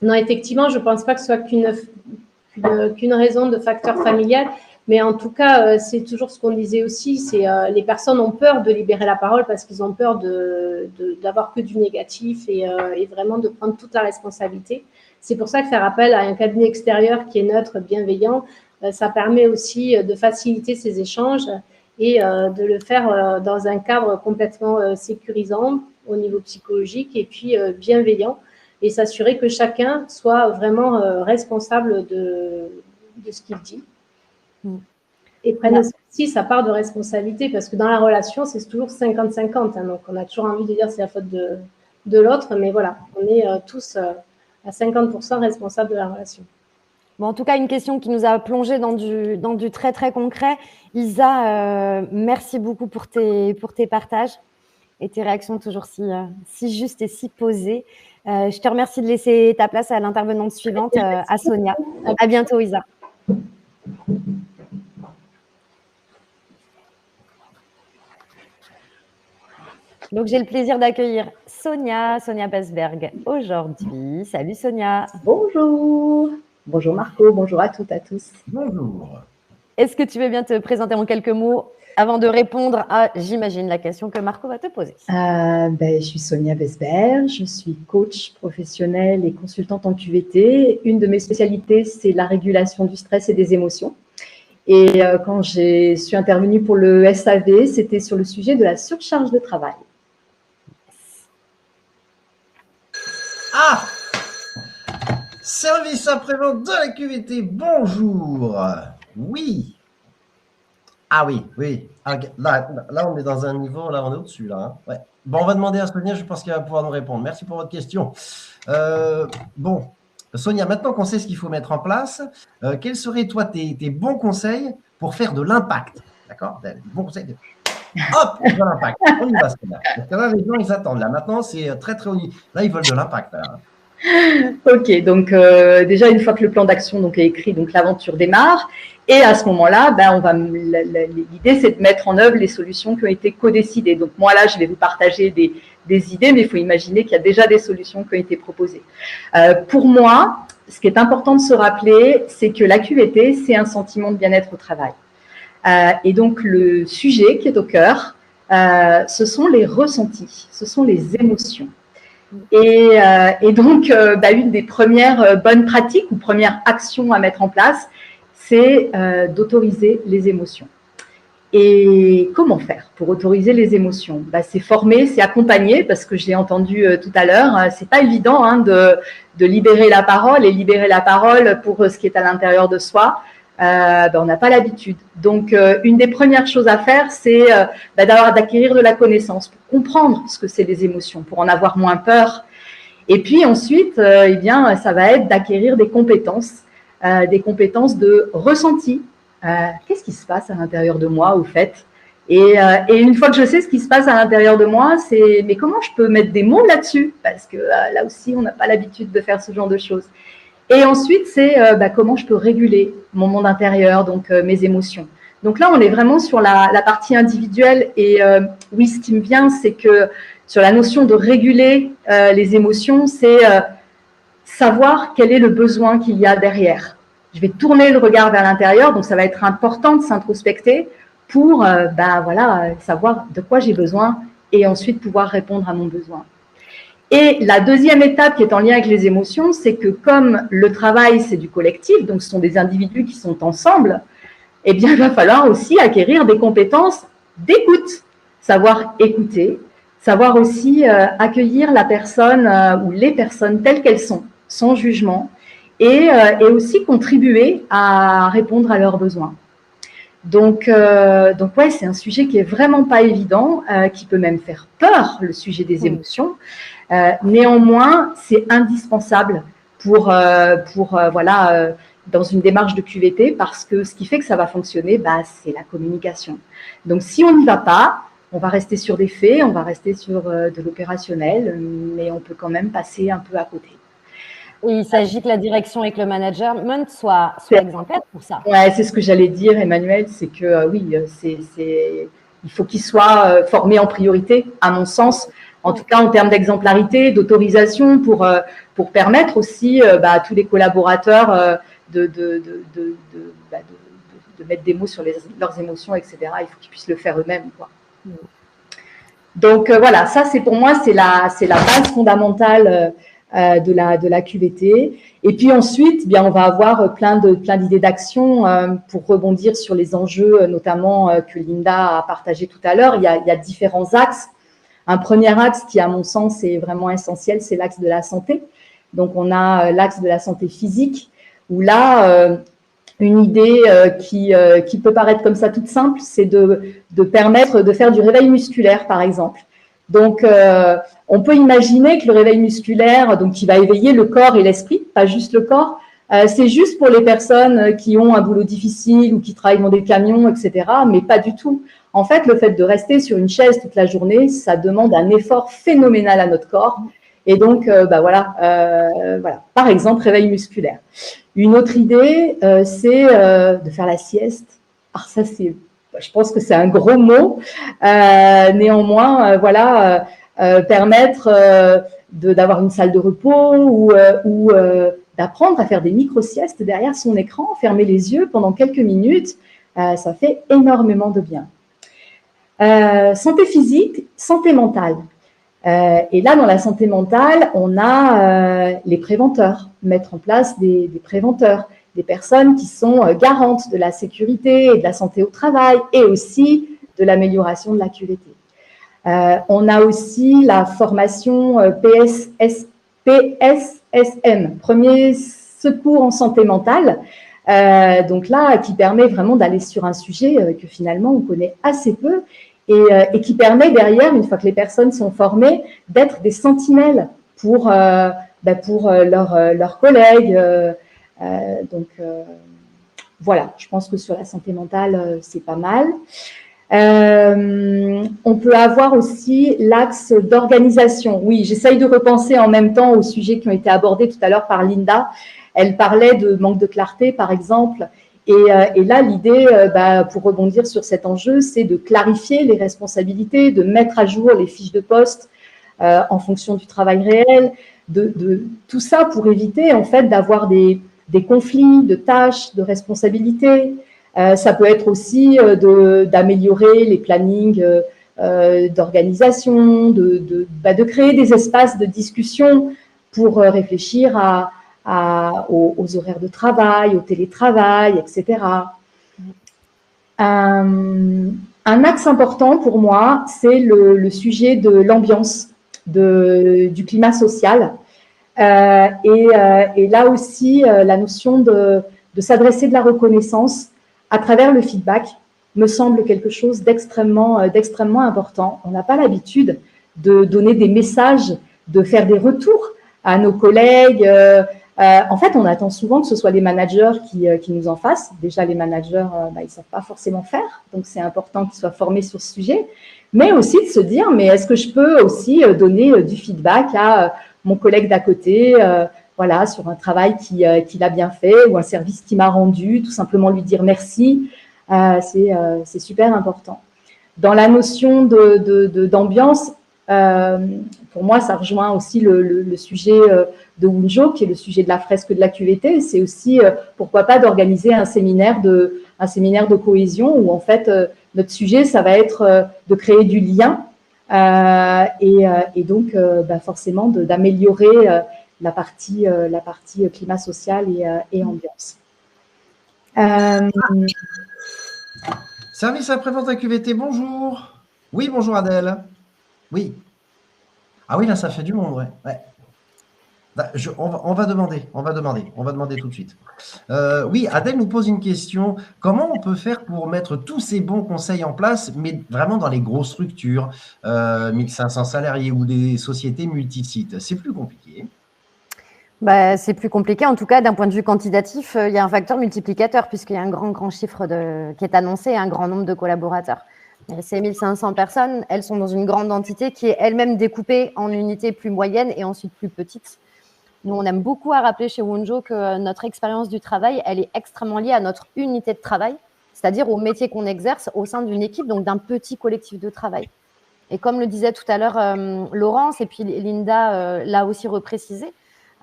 Non, effectivement, je ne pense pas que ce soit qu'une raison de facteur familial, mais en tout cas, c'est toujours ce qu'on disait aussi, c'est les personnes ont peur de libérer la parole parce qu'ils ont peur d'avoir que du négatif et vraiment de prendre toute la responsabilité. C'est pour ça que faire appel à un cabinet extérieur qui est neutre, bienveillant, ça permet aussi de faciliter ces échanges et de le faire dans un cadre complètement sécurisant au niveau psychologique et puis bienveillant et s'assurer que chacun soit vraiment responsable de ce qu'il dit et prenne aussi sa part de responsabilité parce que dans la relation, c'est toujours 50-50. Hein, donc, on a toujours envie de dire c'est la faute de l'autre, mais voilà, on est tous à 50% responsables de la relation. Bon, en tout cas, une question qui nous a plongé dans du très, très concret. Isa, merci beaucoup pour tes partages et tes réactions toujours si justes et si posées. Je te remercie de laisser ta place à l'intervenante suivante, à Sonia. À bientôt, Isa. Donc, j'ai le plaisir d'accueillir Sonia Besberg aujourd'hui. Salut Sonia. Bonjour. Bonjour Marco, bonjour à toutes, à tous. Bonjour. Est-ce que tu veux bien te présenter en quelques mots avant de répondre à, j'imagine, la question que Marco va te poser? Je suis Sonia Besberg, je suis coach professionnelle et consultante en QVT. Une de mes spécialités, c'est la régulation du stress et des émotions. Et quand je suis intervenue pour le SAV, c'était sur le sujet de la surcharge de travail. Ah! Service après-vente de la QVT, bonjour. Oui. Ah oui. Là, on est dans un niveau, là, on est au-dessus, là. Hein. Ouais. Bon, on va demander à Sonia, je pense qu'elle va pouvoir nous répondre. Merci pour votre question. Bon, Sonia, maintenant qu'on sait ce qu'il faut mettre en place, quels seraient, toi, tes bons conseils pour faire de l'impact? D'accord? Des bons conseils. Hop, de l'impact. On y va, Sonia. Parce que là, les gens, ils attendent. Là, maintenant, c'est très, très haut niveau. Là, ils veulent de l'impact. Là. Ok, donc déjà une fois que le plan d'action donc est écrit, donc l'aventure démarre. Et à ce moment-là, l'idée c'est de mettre en œuvre les solutions qui ont été co-décidées. Donc moi là, je vais vous partager des idées, mais il faut imaginer qu'il y a déjà des solutions qui ont été proposées. Pour moi, ce qui est important de se rappeler, c'est que la QVT, c'est un sentiment de bien-être au travail. Et donc le sujet qui est au cœur, ce sont les ressentis, ce sont les émotions. Et donc, une des premières bonnes pratiques ou premières actions à mettre en place, c'est d'autoriser les émotions. Et comment faire pour autoriser les émotions? C'est former, c'est accompagner, parce que j'ai entendu tout à l'heure, c'est pas évident de libérer la parole et libérer la parole pour ce qui est à l'intérieur de soi. On n'a pas l'habitude. Donc, une des premières choses à faire, c'est d'acquérir de la connaissance pour comprendre ce que c'est les émotions, pour en avoir moins peur. Et puis ensuite, ça va être d'acquérir des compétences de ressenti. Qu'est-ce qui se passe à l'intérieur de moi, au fait? Et une fois que je sais ce qui se passe à l'intérieur de moi, c'est mais comment je peux mettre des mots là-dessus? Parce que là aussi, on n'a pas l'habitude de faire ce genre de choses. Et ensuite, c'est comment je peux réguler mon monde intérieur, donc mes émotions. Donc là, on est vraiment sur la partie individuelle. Et oui, ce qui me vient, c'est que sur la notion de réguler les émotions, c'est savoir quel est le besoin qu'il y a derrière. Je vais tourner le regard vers l'intérieur, donc ça va être important de s'introspecter pour savoir de quoi j'ai besoin et ensuite pouvoir répondre à mon besoin. Et la deuxième étape qui est en lien avec les émotions, c'est que comme le travail, c'est du collectif, donc ce sont des individus qui sont ensemble, eh bien, il va falloir aussi acquérir des compétences d'écoute, savoir écouter, savoir aussi accueillir la personne ou les personnes telles qu'elles sont, sans jugement, et aussi contribuer à répondre à leurs besoins. Donc ouais, c'est un sujet qui est vraiment pas évident, qui peut même faire peur, le sujet des émotions. Néanmoins, c'est indispensable pour voilà, dans une démarche de QVT, parce que ce qui fait que ça va fonctionner, c'est la communication. Donc, si on n'y va pas, on va rester sur des faits, on va rester sur de l'opérationnel, mais on peut quand même passer un peu à côté. Et il s'agit que la direction et que le management soient exemplaires pour ça. Ouais, c'est ce que j'allais dire, Emmanuel, c'est que oui, il faut qu'ils soient formés en priorité, à mon sens, en tout cas en termes d'exemplarité, d'autorisation, pour permettre aussi à tous les collaborateurs de mettre des mots sur leurs émotions, etc. Il faut qu'ils puissent le faire eux-mêmes, quoi. Donc voilà, ça c'est pour moi, c'est la base fondamentale de la QVT. Et puis ensuite, bien, on va avoir plein d'idées d'action pour rebondir sur les enjeux, notamment que Linda a partagé tout à l'heure. Il y a différents axes. Un premier axe qui, à mon sens, est vraiment essentiel, c'est l'axe de la santé. Donc, on a l'axe de la santé physique, où là, une idée qui peut paraître comme ça toute simple, c'est de permettre de faire du réveil musculaire, par exemple. Donc, on peut imaginer que le réveil musculaire, donc qui va éveiller le corps et l'esprit, pas juste le corps, c'est juste pour les personnes qui ont un boulot difficile ou qui travaillent dans des camions, etc., mais pas du tout. En fait, le fait de rester sur une chaise toute la journée, ça demande un effort phénoménal à notre corps. Et donc, voilà. Par exemple, réveil musculaire. Une autre idée, c'est de faire la sieste. Alors ça, je pense que c'est un gros mot. Néanmoins, permettre d'avoir une salle de repos ou d'apprendre à faire des micro-siestes derrière son écran, fermer les yeux pendant quelques minutes, ça fait énormément de bien. Santé physique, santé mentale. Et là, dans la santé mentale, on a les préventeurs, mettre en place des préventeurs, des personnes qui sont garantes de la sécurité et de la santé au travail et aussi de l'amélioration de la QVT. On a aussi la formation PSSM, premier secours en santé mentale, donc là, qui permet vraiment d'aller sur un sujet que finalement on connaît assez peu et qui permet derrière, une fois que les personnes sont formées, d'être des sentinelles pour leurs collègues. Voilà, je pense que sur la santé mentale, c'est pas mal. On peut avoir aussi l'axe d'organisation. Oui, j'essaye de repenser en même temps aux sujets qui ont été abordés tout à l'heure par Linda. Elle parlait de manque de clarté, par exemple. Et là, l'idée, pour rebondir sur cet enjeu, c'est de clarifier les responsabilités, de mettre à jour les fiches de poste en fonction du travail réel, de tout ça pour éviter en fait d'avoir des conflits de tâches, de responsabilités. Ça peut être aussi d'améliorer les plannings d'organisation, de créer des espaces de discussion pour réfléchir aux horaires de travail, au télétravail, etc. Un axe important pour moi, c'est le sujet de l'ambiance, du climat social. Et là aussi, la notion de s'adresser de la reconnaissance à travers le feedback me semble quelque chose d'extrêmement important. On n'a pas l'habitude de donner des messages, de faire des retours à nos collègues. En fait, on attend souvent que ce soit les managers qui nous en fassent. Déjà, les managers, ils ne savent pas forcément faire, donc c'est important qu'ils soient formés sur ce sujet. Mais aussi de se dire, mais est-ce que je peux aussi donner du feedback à mon collègue d'à côté, sur un travail qu'il a bien fait ou un service qu'il m'a rendu, tout simplement lui dire merci, c'est super important. Dans la notion d'ambiance, pour moi, ça rejoint aussi le sujet de Wunjo, qui est le sujet de la fresque de la QVT. C'est aussi, pourquoi pas, d'organiser un séminaire de cohésion où, en fait, notre sujet, ça va être de créer du lien et donc, forcément, d'améliorer la partie climat social et ambiance. Service après-vente à QVT, bonjour. Oui, bonjour Adèle. Oui. Ah oui, là, ça fait du monde, ouais. On va demander tout de suite. Oui, Adèle nous pose une question. Comment on peut faire pour mettre tous ces bons conseils en place, mais vraiment dans les grosses structures, 1500 salariés ou des sociétés multisites? C'est plus compliqué. Bah, c'est plus compliqué. En tout cas, d'un point de vue quantitatif, il y a un facteur multiplicateur puisqu'il y a un grand chiffre qui est annoncé et un grand nombre de collaborateurs. Et ces 1500 personnes, elles sont dans une grande entité qui est elle-même découpée en unités plus moyennes et ensuite plus petites. Nous, on aime beaucoup à rappeler chez Wonjo que notre expérience du travail, elle est extrêmement liée à notre unité de travail, c'est-à-dire au métier qu'on exerce au sein d'une équipe, donc d'un petit collectif de travail. Et comme le disait tout à l'heure Laurence, et puis Linda l'a aussi reprécisé,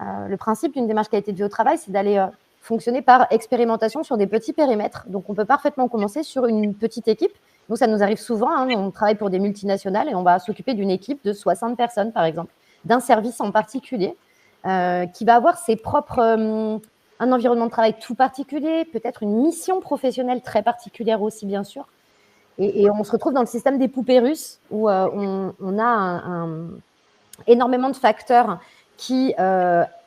le principe d'une démarche qualité de vie au travail, c'est d'aller fonctionner par expérimentation sur des petits périmètres. Donc, on peut parfaitement commencer sur une petite équipe. Nous, ça nous arrive souvent. On travaille pour des multinationales et on va s'occuper d'une équipe de 60 personnes, par exemple, d'un service en particulier qui va avoir ses propres, un environnement de travail tout particulier, peut-être une mission professionnelle très particulière aussi, bien sûr. Et on se retrouve dans le système des poupées russes où on a énormément de facteurs qui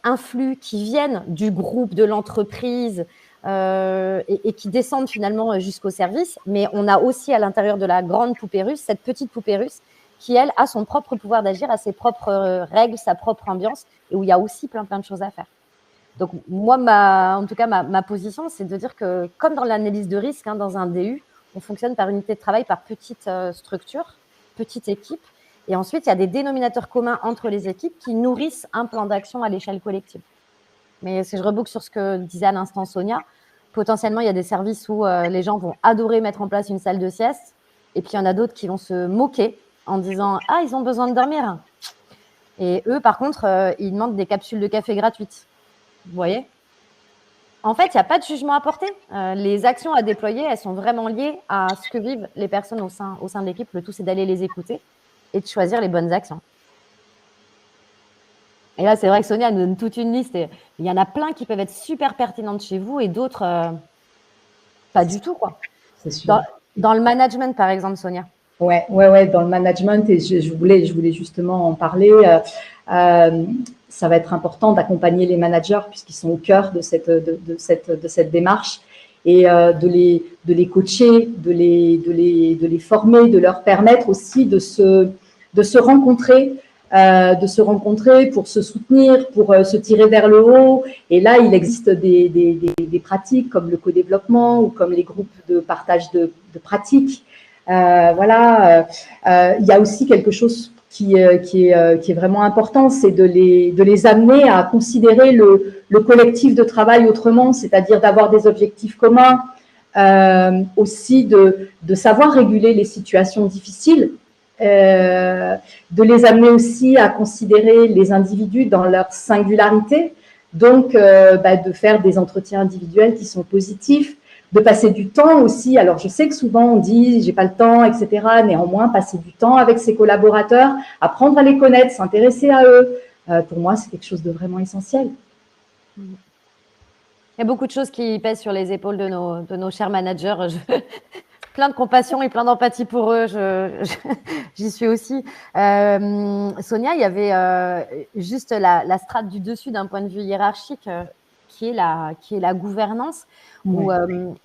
influent, qui viennent du groupe, de l'entreprise et qui descendent finalement jusqu'au service. Mais on a aussi à l'intérieur de la grande poupée russe, cette petite poupée russe qui, elle, a son propre pouvoir d'agir, a ses propres règles, sa propre ambiance et où il y a aussi plein de choses à faire. Donc moi, en tout cas, ma position, c'est de dire que comme dans l'analyse de risque, dans un DU, on fonctionne par unité de travail, par petite structure, petite équipe. Et ensuite, il y a des dénominateurs communs entre les équipes qui nourrissent un plan d'action à l'échelle collective. Mais si je reboucle sur ce que disait à l'instant Sonia, potentiellement, il y a des services où les gens vont adorer mettre en place une salle de sieste. Et puis, il y en a d'autres qui vont se moquer en disant « Ah, ils ont besoin de dormir ». Et eux, par contre, ils demandent des capsules de café gratuites. Vous voyez ? En fait, il n'y a pas de jugement à porter. Les actions à déployer, elles sont vraiment liées à ce que vivent les personnes au sein de l'équipe. Le tout, c'est d'aller les écouter et de choisir les bonnes actions. Et là, c'est vrai que Sonia nous donne toute une liste. Et il y en a plein qui peuvent être super pertinentes chez vous et d'autres pas du tout, quoi. C'est sûr. Dans le management, par exemple, Sonia. Ouais, dans le management, et je voulais justement en parler. Ça va être important d'accompagner les managers puisqu'ils sont au cœur de cette démarche et de les coacher, de les former, de leur permettre aussi de se rencontrer pour se soutenir, pour se tirer vers le haut. Et là, il existe des pratiques comme le co-développement ou comme les groupes de partage de pratiques. Il y a aussi quelque chose qui est vraiment important, c'est de les amener à considérer le collectif de travail autrement, c'est-à-dire d'avoir des objectifs communs, aussi de savoir réguler les situations difficiles, de les amener aussi à considérer les individus dans leur singularité, donc de faire des entretiens individuels qui sont positifs, de passer du temps aussi. Alors, je sais que souvent on dit « j'ai pas le temps », etc. Néanmoins, passer du temps avec ses collaborateurs, apprendre à les connaître, s'intéresser à eux, pour moi, c'est quelque chose de vraiment essentiel. Il y a beaucoup de choses qui pèsent sur les épaules de nos chers managers. Plein de compassion et plein d'empathie pour eux. J'y suis aussi. Sonia, il y avait juste la strate du dessus d'un point de vue hiérarchique qui est la gouvernance. Où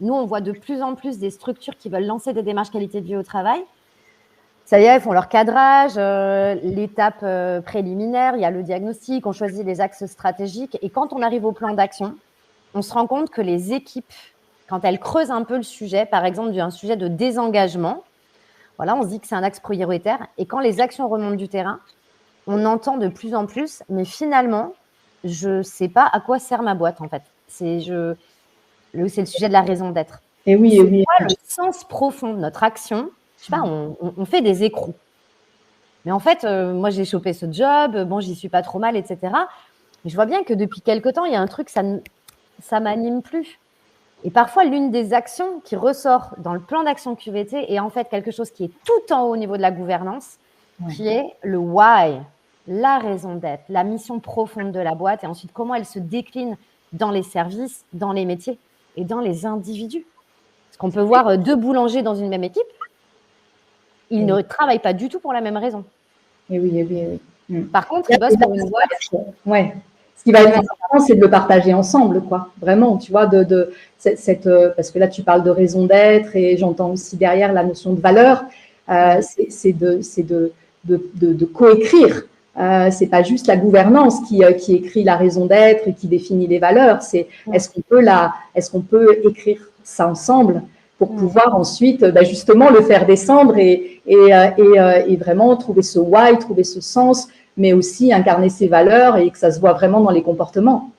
nous, on voit de plus en plus des structures qui veulent lancer des démarches qualité de vie au travail. Ça y est, ils font leur cadrage, l'étape préliminaire, il y a le diagnostic, on choisit les axes stratégiques. Et quand on arrive au plan d'action, on se rend compte que les équipes, quand elles creusent un peu le sujet, par exemple un sujet de désengagement, voilà, on se dit que c'est un axe prioritaire. Et quand les actions remontent du terrain, on entend de plus en plus, mais finalement, je ne sais pas à quoi sert ma boîte, en fait. C'est le sujet de la raison d'être. Et oui, c'est quoi le sens profond de notre action? Je sais pas, on fait des écrous. Mais en fait, moi, j'ai chopé ce job, bon, j'y suis pas trop mal, etc. Mais je vois bien que depuis quelque temps, il y a un truc, ça m'anime plus. Et parfois, l'une des actions qui ressort dans le plan d'action QVT est en fait quelque chose qui est tout en haut au niveau de la gouvernance, qui est le why, la raison d'être, la mission profonde de la boîte et ensuite comment elle se décline dans les services, dans les métiers et dans les individus. Parce qu'on peut voir deux boulangers dans une même équipe, ils ne travaillent pas du tout pour la même raison. Et oui. Par contre, ils bossent pour une boîte. Ouais. Ce qui va être important, c'est de le partager ensemble, quoi. Vraiment, tu vois, parce que là, tu parles de raison d'être et j'entends aussi derrière la notion de valeur. C'est de coécrire. C'est pas juste la gouvernance qui écrit la raison d'être et qui définit les valeurs. C'est est-ce qu'on peut écrire ça ensemble pour pouvoir ensuite, justement, le faire descendre et vraiment trouver ce why, trouver ce sens, mais aussi incarner ses valeurs et que ça se voit vraiment dans les comportements.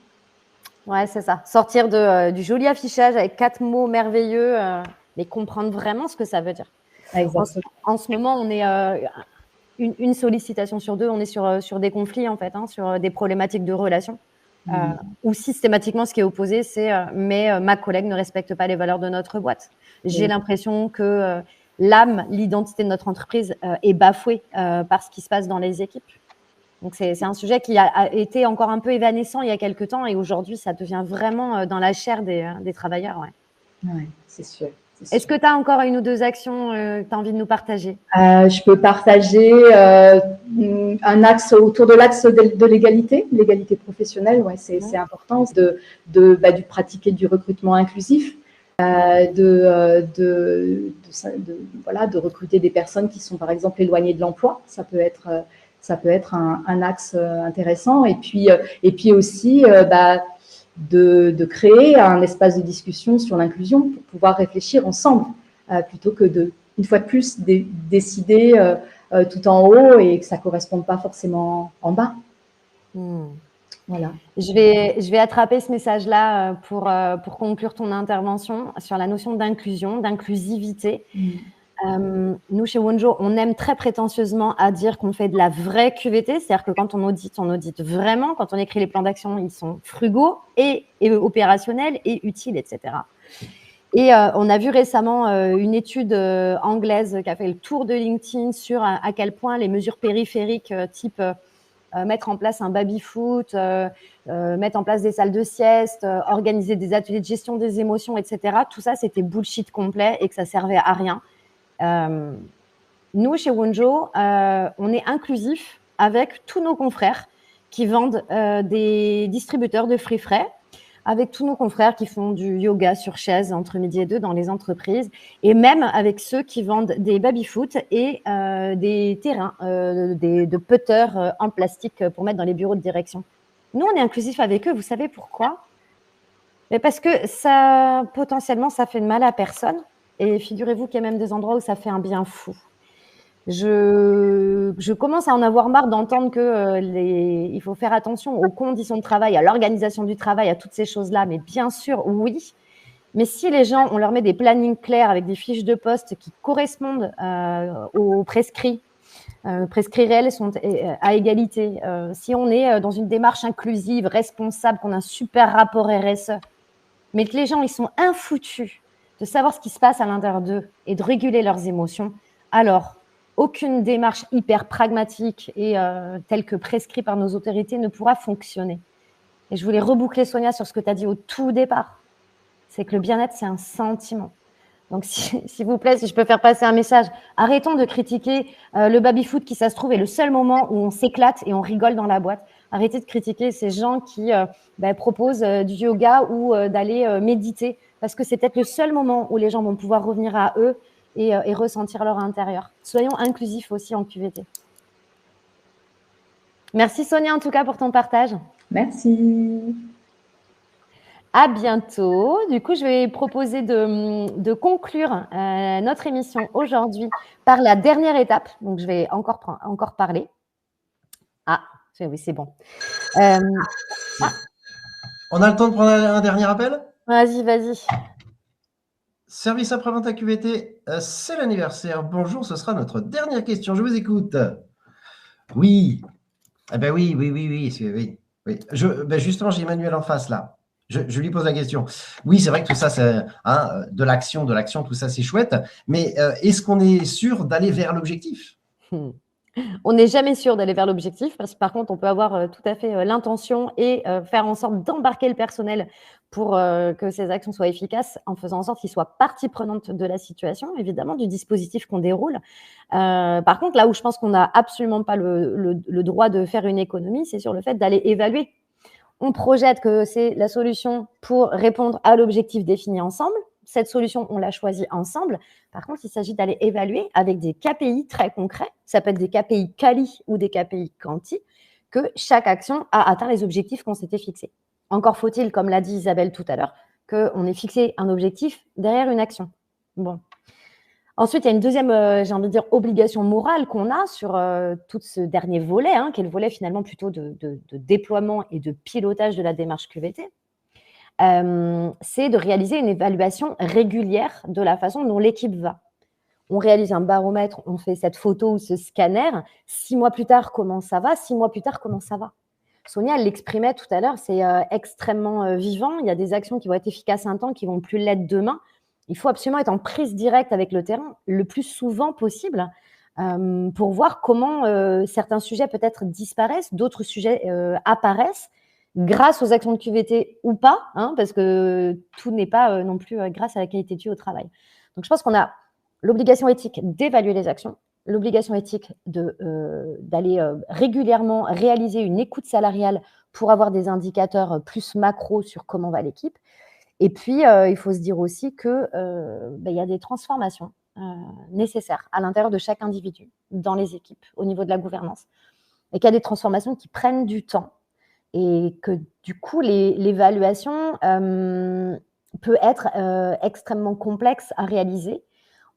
Ouais, c'est ça. Sortir du joli affichage avec 4 mots merveilleux, mais comprendre vraiment ce que ça veut dire. En ce moment, on est une sollicitation sur 2, on est sur des conflits, en fait, sur des problématiques de relations. Où systématiquement, ce qui est opposé, c'est mais ma collègue ne respecte pas les valeurs de notre boîte. J'ai l'impression que l'âme, l'identité de notre entreprise est bafouée par ce qui se passe dans les équipes. Donc, c'est un sujet qui a été encore un peu évanescent il y a quelques temps et aujourd'hui, ça devient vraiment dans la chair des travailleurs. Ouais, c'est sûr. Est-ce que tu as encore 1 ou 2 actions que tu as envie de nous partager? Je peux partager un axe autour de l'axe de l'égalité professionnelle. Ouais, c'est important de pratiquer du recrutement inclusif, de recruter des personnes qui sont par exemple éloignées de l'emploi. Ça peut être un axe intéressant. Et puis aussi de créer un espace de discussion sur l'inclusion pour pouvoir réfléchir ensemble plutôt que une fois de plus, décider tout en haut et que ça ne corresponde pas forcément en bas. Voilà. Je vais attraper ce message-là pour conclure ton intervention sur la notion d'inclusion, d'inclusivité. Nous, chez Wonjo, on aime très prétentieusement à dire qu'on fait de la vraie QVT, c'est-à-dire que quand on audite vraiment. Quand on écrit les plans d'action, ils sont frugaux et opérationnels et utiles, etc. Et on a vu récemment une étude anglaise qui a fait le tour de LinkedIn sur à quel point les mesures périphériques type mettre en place un baby-foot, mettre en place des salles de sieste, organiser des ateliers de gestion des émotions, etc. Tout ça, c'était bullshit complet et que ça servait à rien. Nous, chez Wonjo, on est inclusif avec tous nos confrères qui vendent des distributeurs de fruits frais, avec tous nos confrères qui font du yoga sur chaise entre midi et 2 dans les entreprises, et même avec ceux qui vendent des baby-foot et des terrains, de putters en plastique pour mettre dans les bureaux de direction. Nous, on est inclusif avec eux. Vous savez pourquoi? Mais parce que ça, potentiellement, ça fait de mal à personne. Et figurez-vous qu'il y a même des endroits où ça fait un bien fou. Je commence à en avoir marre d'entendre il faut faire attention aux conditions de travail, à l'organisation du travail, à toutes ces choses-là. Mais bien sûr, oui. Mais si les gens, on leur met des plannings clairs avec des fiches de poste qui correspondent aux prescrits réels sont à égalité, si on est dans une démarche inclusive, responsable, qu'on a un super rapport RSE, mais que les gens, ils sont infoutus de savoir ce qui se passe à l'intérieur d'eux et de réguler leurs émotions, alors aucune démarche hyper pragmatique et telle que prescrite par nos autorités ne pourra fonctionner. Et je voulais reboucler, Sonia, sur ce que tu as dit au tout départ. C'est que le bien-être, c'est un sentiment. Donc, s'il vous plaît, si je peux faire passer un message, arrêtons de critiquer le baby-foot qui, ça se trouve, est le seul moment où on s'éclate et on rigole dans la boîte. Arrêtez de critiquer ces gens qui proposent du yoga ou d'aller méditer, parce que c'est peut-être le seul moment où les gens vont pouvoir revenir à eux et ressentir leur intérieur. Soyons inclusifs aussi en QVT. Merci Sonia en tout cas pour ton partage. Merci. À bientôt. Du coup, je vais proposer de conclure notre émission aujourd'hui par la dernière étape. Donc, je vais encore parler. Ah, oui, c'est bon. On a le temps de prendre un dernier appel? Vas-y. Service après-vente à QVT, c'est l'anniversaire. Bonjour, ce sera notre dernière question. Je vous écoute. Oui. Eh ben oui. Justement, j'ai Emmanuel en face là. Je lui pose la question. Oui, c'est vrai que tout ça, c'est de l'action, tout ça, c'est chouette. Mais est-ce qu'on est sûr d'aller vers l'objectif? On n'est jamais sûr d'aller vers l'objectif parce que par contre, on peut avoir tout à fait l'intention et faire en sorte d'embarquer le personnel pour que ces actions soient efficaces en faisant en sorte qu'ils soient partie prenante de la situation, évidemment, du dispositif qu'on déroule. Par contre, là où je pense qu'on n'a absolument pas le droit de faire une économie, c'est sur le fait d'aller évaluer. On projette que c'est la solution pour répondre à l'objectif défini ensemble. Cette solution, on l'a choisie ensemble. Par contre, il s'agit d'aller évaluer avec des KPI très concrets, ça peut être des KPI quali ou des KPI quanti, que chaque action a atteint les objectifs qu'on s'était fixés. Encore faut-il, comme l'a dit Isabelle tout à l'heure, qu'on ait fixé un objectif derrière une action. Bon. Ensuite, il y a une deuxième, j'ai envie de dire, obligation morale qu'on a sur tout ce dernier volet, qui est le volet finalement plutôt de déploiement et de pilotage de la démarche QVT. C'est de réaliser une évaluation régulière de la façon dont l'équipe va. On réalise un baromètre, on fait cette photo ou ce scanner. 6 mois plus tard, comment ça va? 6 mois plus tard, comment ça va? Sonia, elle l'exprimait tout à l'heure, c'est extrêmement vivant. Il y a des actions qui vont être efficaces un temps, qui vont plus l'être demain. Il faut absolument être en prise directe avec le terrain le plus souvent possible pour voir comment certains sujets peut-être disparaissent, d'autres sujets apparaissent grâce aux actions de QVT ou pas, parce que tout n'est pas non plus grâce à la qualité de vie au travail. Donc, je pense qu'on a l'obligation éthique d'évaluer les actions, l'obligation éthique d'aller régulièrement réaliser une écoute salariale pour avoir des indicateurs plus macro sur comment va l'équipe. Et puis, il faut se dire aussi qu'il y a des transformations nécessaires à l'intérieur de chaque individu, dans les équipes, au niveau de la gouvernance, et qu'il y a des transformations qui prennent du temps et que du coup, l'évaluation peut être extrêmement complexe à réaliser.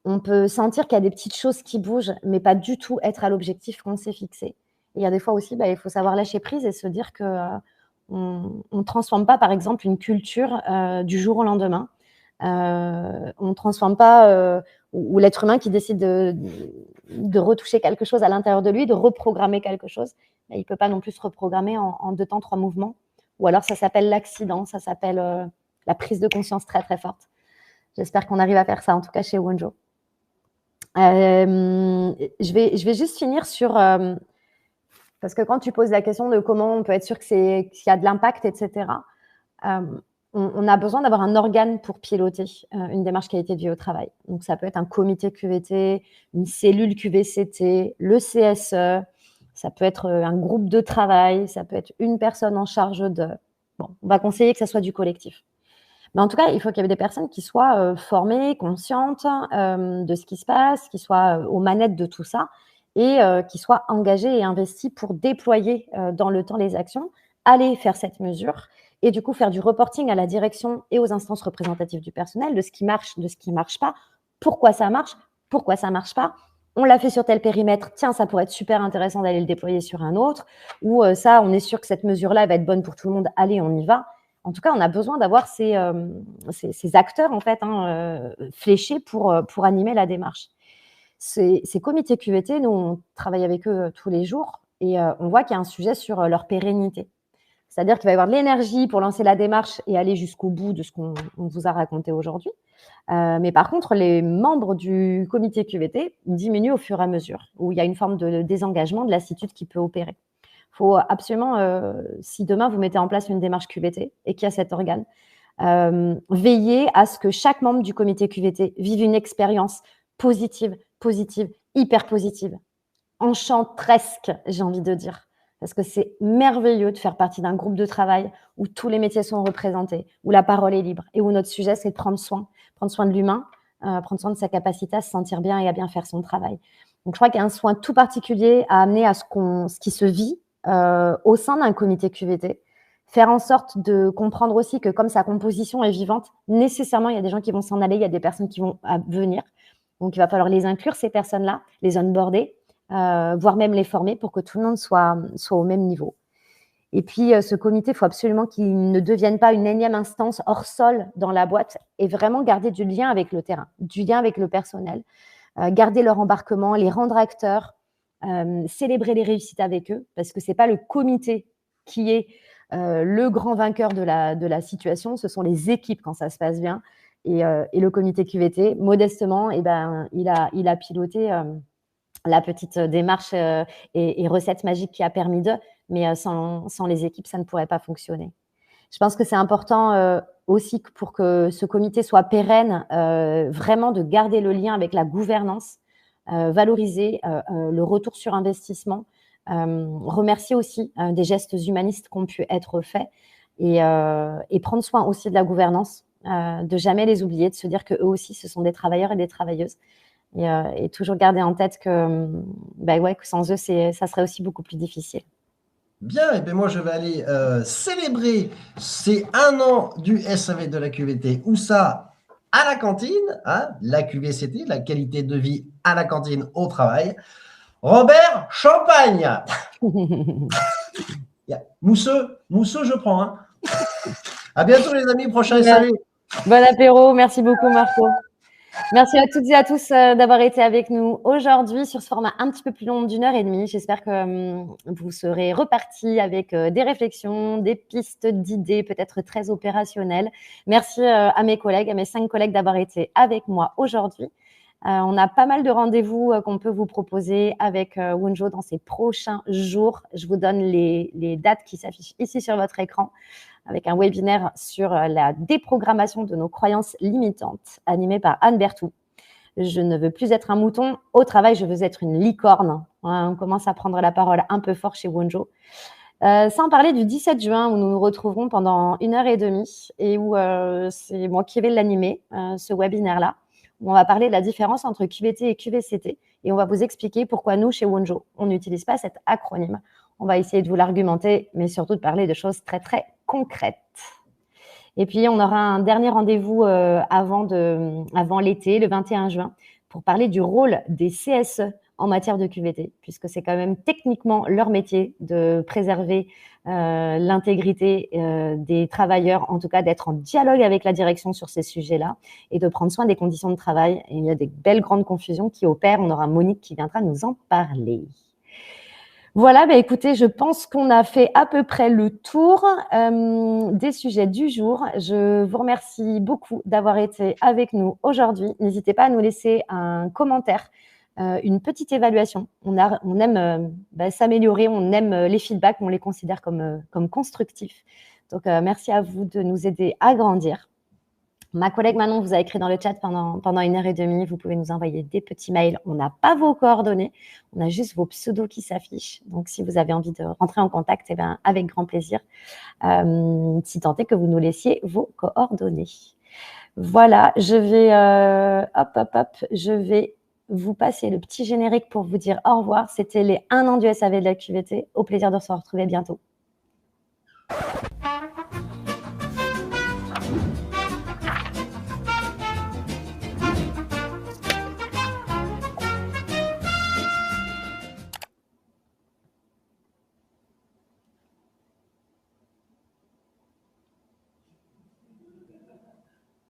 On peut sentir qu'il y a des petites choses qui bougent, mais pas du tout être à l'objectif qu'on s'est fixé. Et il y a des fois aussi, il faut savoir lâcher prise et se dire que on ne transforme pas, par exemple, une culture du jour au lendemain. On ne transforme pas, ou l'être humain qui décide de retoucher quelque chose à l'intérieur de lui, de reprogrammer quelque chose, il ne peut pas non plus se reprogrammer en 2 temps, 3 mouvements. Ou alors, ça s'appelle l'accident, ça s'appelle la prise de conscience très, très forte. J'espère qu'on arrive à faire ça, en tout cas chez Wonjo. Je vais juste finir sur... parce que quand tu poses la question de comment on peut être sûr qu'il y a de l'impact, etc., on a besoin d'avoir un organe pour piloter une démarche qualité de vie au travail. Donc, ça peut être un comité QVT, une cellule QVCT, le CSE, ça peut être un groupe de travail, ça peut être une personne en charge de... Bon, on va conseiller que ça soit du collectif. Mais en tout cas, il faut qu'il y ait des personnes qui soient formées, conscientes de ce qui se passe, qui soient aux manettes de tout ça et qui soient engagées et investies pour déployer dans le temps les actions, aller faire cette mesure et du coup faire du reporting à la direction et aux instances représentatives du personnel de ce qui marche, de ce qui ne marche pas, pourquoi ça marche pas. On l'a fait sur tel périmètre, tiens, ça pourrait être super intéressant d'aller le déployer sur un autre, ou ça, on est sûr que cette mesure-là va être bonne pour tout le monde, allez, on y va. En tout cas, on a besoin d'avoir ces acteurs en fait fléchés pour animer la démarche. Ces comités QVT, nous, on travaille avec eux tous les jours et on voit qu'il y a un sujet sur leur pérennité. C'est-à-dire qu'il va y avoir de l'énergie pour lancer la démarche et aller jusqu'au bout de ce qu'on vous a raconté aujourd'hui. Mais par contre, les membres du comité QVT diminuent au fur et à mesure, où il y a une forme de désengagement, de lassitude qui peut opérer. Il faut absolument, si demain vous mettez en place une démarche QVT et qu'il y a cet organe, veillez à ce que chaque membre du comité QVT vive une expérience positive, hyper positive, enchanteresque, j'ai envie de dire. Parce que c'est merveilleux de faire partie d'un groupe de travail où tous les métiers sont représentés, où la parole est libre et où notre sujet, c'est de prendre soin de l'humain, prendre soin de sa capacité à se sentir bien et à bien faire son travail. Donc, je crois qu'il y a un soin tout particulier à amener à ce qui se vit au sein d'un comité QVT. Faire en sorte de comprendre aussi que comme sa composition est vivante, nécessairement, il y a des gens qui vont s'en aller, il y a des personnes qui vont venir. Donc, il va falloir les inclure, ces personnes-là, les onboarder, voire même les former pour que tout le monde soit au même niveau. Et puis, ce comité, il faut absolument qu'il ne devienne pas une énième instance hors sol dans la boîte et vraiment garder du lien avec le terrain, du lien avec le personnel, garder leur embarquement, les rendre acteurs, célébrer les réussites avec eux, parce que ce n'est pas le comité qui est le grand vainqueur de la situation, ce sont les équipes quand ça se passe bien. Et le comité QVT, modestement, il a piloté la petite démarche et recette magique qui a permis d'eux, mais sans les équipes, ça ne pourrait pas fonctionner. Je pense que c'est important aussi pour que ce comité soit pérenne, vraiment de garder le lien avec la gouvernance, valoriser le retour sur investissement, remercier aussi des gestes humanistes qui ont pu être faits. et prendre soin aussi de la gouvernance, de jamais les oublier, de se dire qu'eux aussi, ce sont des travailleurs et des travailleuses. Et toujours garder en tête que sans eux, ça serait aussi beaucoup plus difficile. Bien, et bien moi je vais aller célébrer ces 1 an du SAV de la QVT. Où ça? À la cantine, hein, la QVCT, la qualité de vie à la cantine au travail. Robert, champagne. Mousseux, je prends. Hein. À bientôt les amis, prochain SAV. Bon apéro, merci beaucoup Marco. Merci à toutes et à tous d'avoir été avec nous aujourd'hui sur ce format un petit peu plus long d'1h30. J'espère que vous serez repartis avec des réflexions, des pistes d'idées, peut-être très opérationnelles. Merci à mes collègues, à mes 5 collègues d'avoir été avec moi aujourd'hui. On a pas mal de rendez-vous qu'on peut vous proposer avec Wunjo dans ces prochains jours. Je vous donne les dates qui s'affichent ici sur votre écran, avec un webinaire sur la déprogrammation de nos croyances limitantes, animé par Anne Berthoud. Je ne veux plus être un mouton. Au travail, je veux être une licorne. On commence à prendre la parole un peu fort chez Wunjo. Sans parler du 17 juin, où nous nous retrouverons pendant 1h30 et où c'est moi qui vais l'animer, ce webinaire-là, où on va parler de la différence entre QVT et QVCT. Et on va vous expliquer pourquoi nous, chez Wunjo, on n'utilise pas cet acronyme. On va essayer de vous l'argumenter, mais surtout de parler de choses très, très concrètes. Et puis, on aura un dernier rendez-vous avant l'été, le 21 juin, pour parler du rôle des CSE en matière de QVT, puisque c'est quand même techniquement leur métier de préserver l'intégrité des travailleurs, en tout cas d'être en dialogue avec la direction sur ces sujets-là et de prendre soin des conditions de travail. Et il y a des belles grandes confusions qui opèrent. On aura Monique qui viendra nous en parler. Voilà, écoutez, je pense qu'on a fait à peu près le tour des sujets du jour. Je vous remercie beaucoup d'avoir été avec nous aujourd'hui. N'hésitez pas à nous laisser un commentaire, une petite évaluation. On aime s'améliorer, on aime les feedbacks, on les considère comme constructifs. Donc, merci à vous de nous aider à grandir. Ma collègue Manon vous a écrit dans le chat pendant 1h30. Vous pouvez nous envoyer des petits mails. On n'a pas vos coordonnées. On a juste vos pseudos qui s'affichent. Donc, si vous avez envie de rentrer en contact, avec grand plaisir. Si tant est que vous nous laissiez vos coordonnées. Voilà, je vais vous passer le petit générique pour vous dire au revoir. C'était les 1 an du SAV de la QVT. Au plaisir de se retrouver bientôt.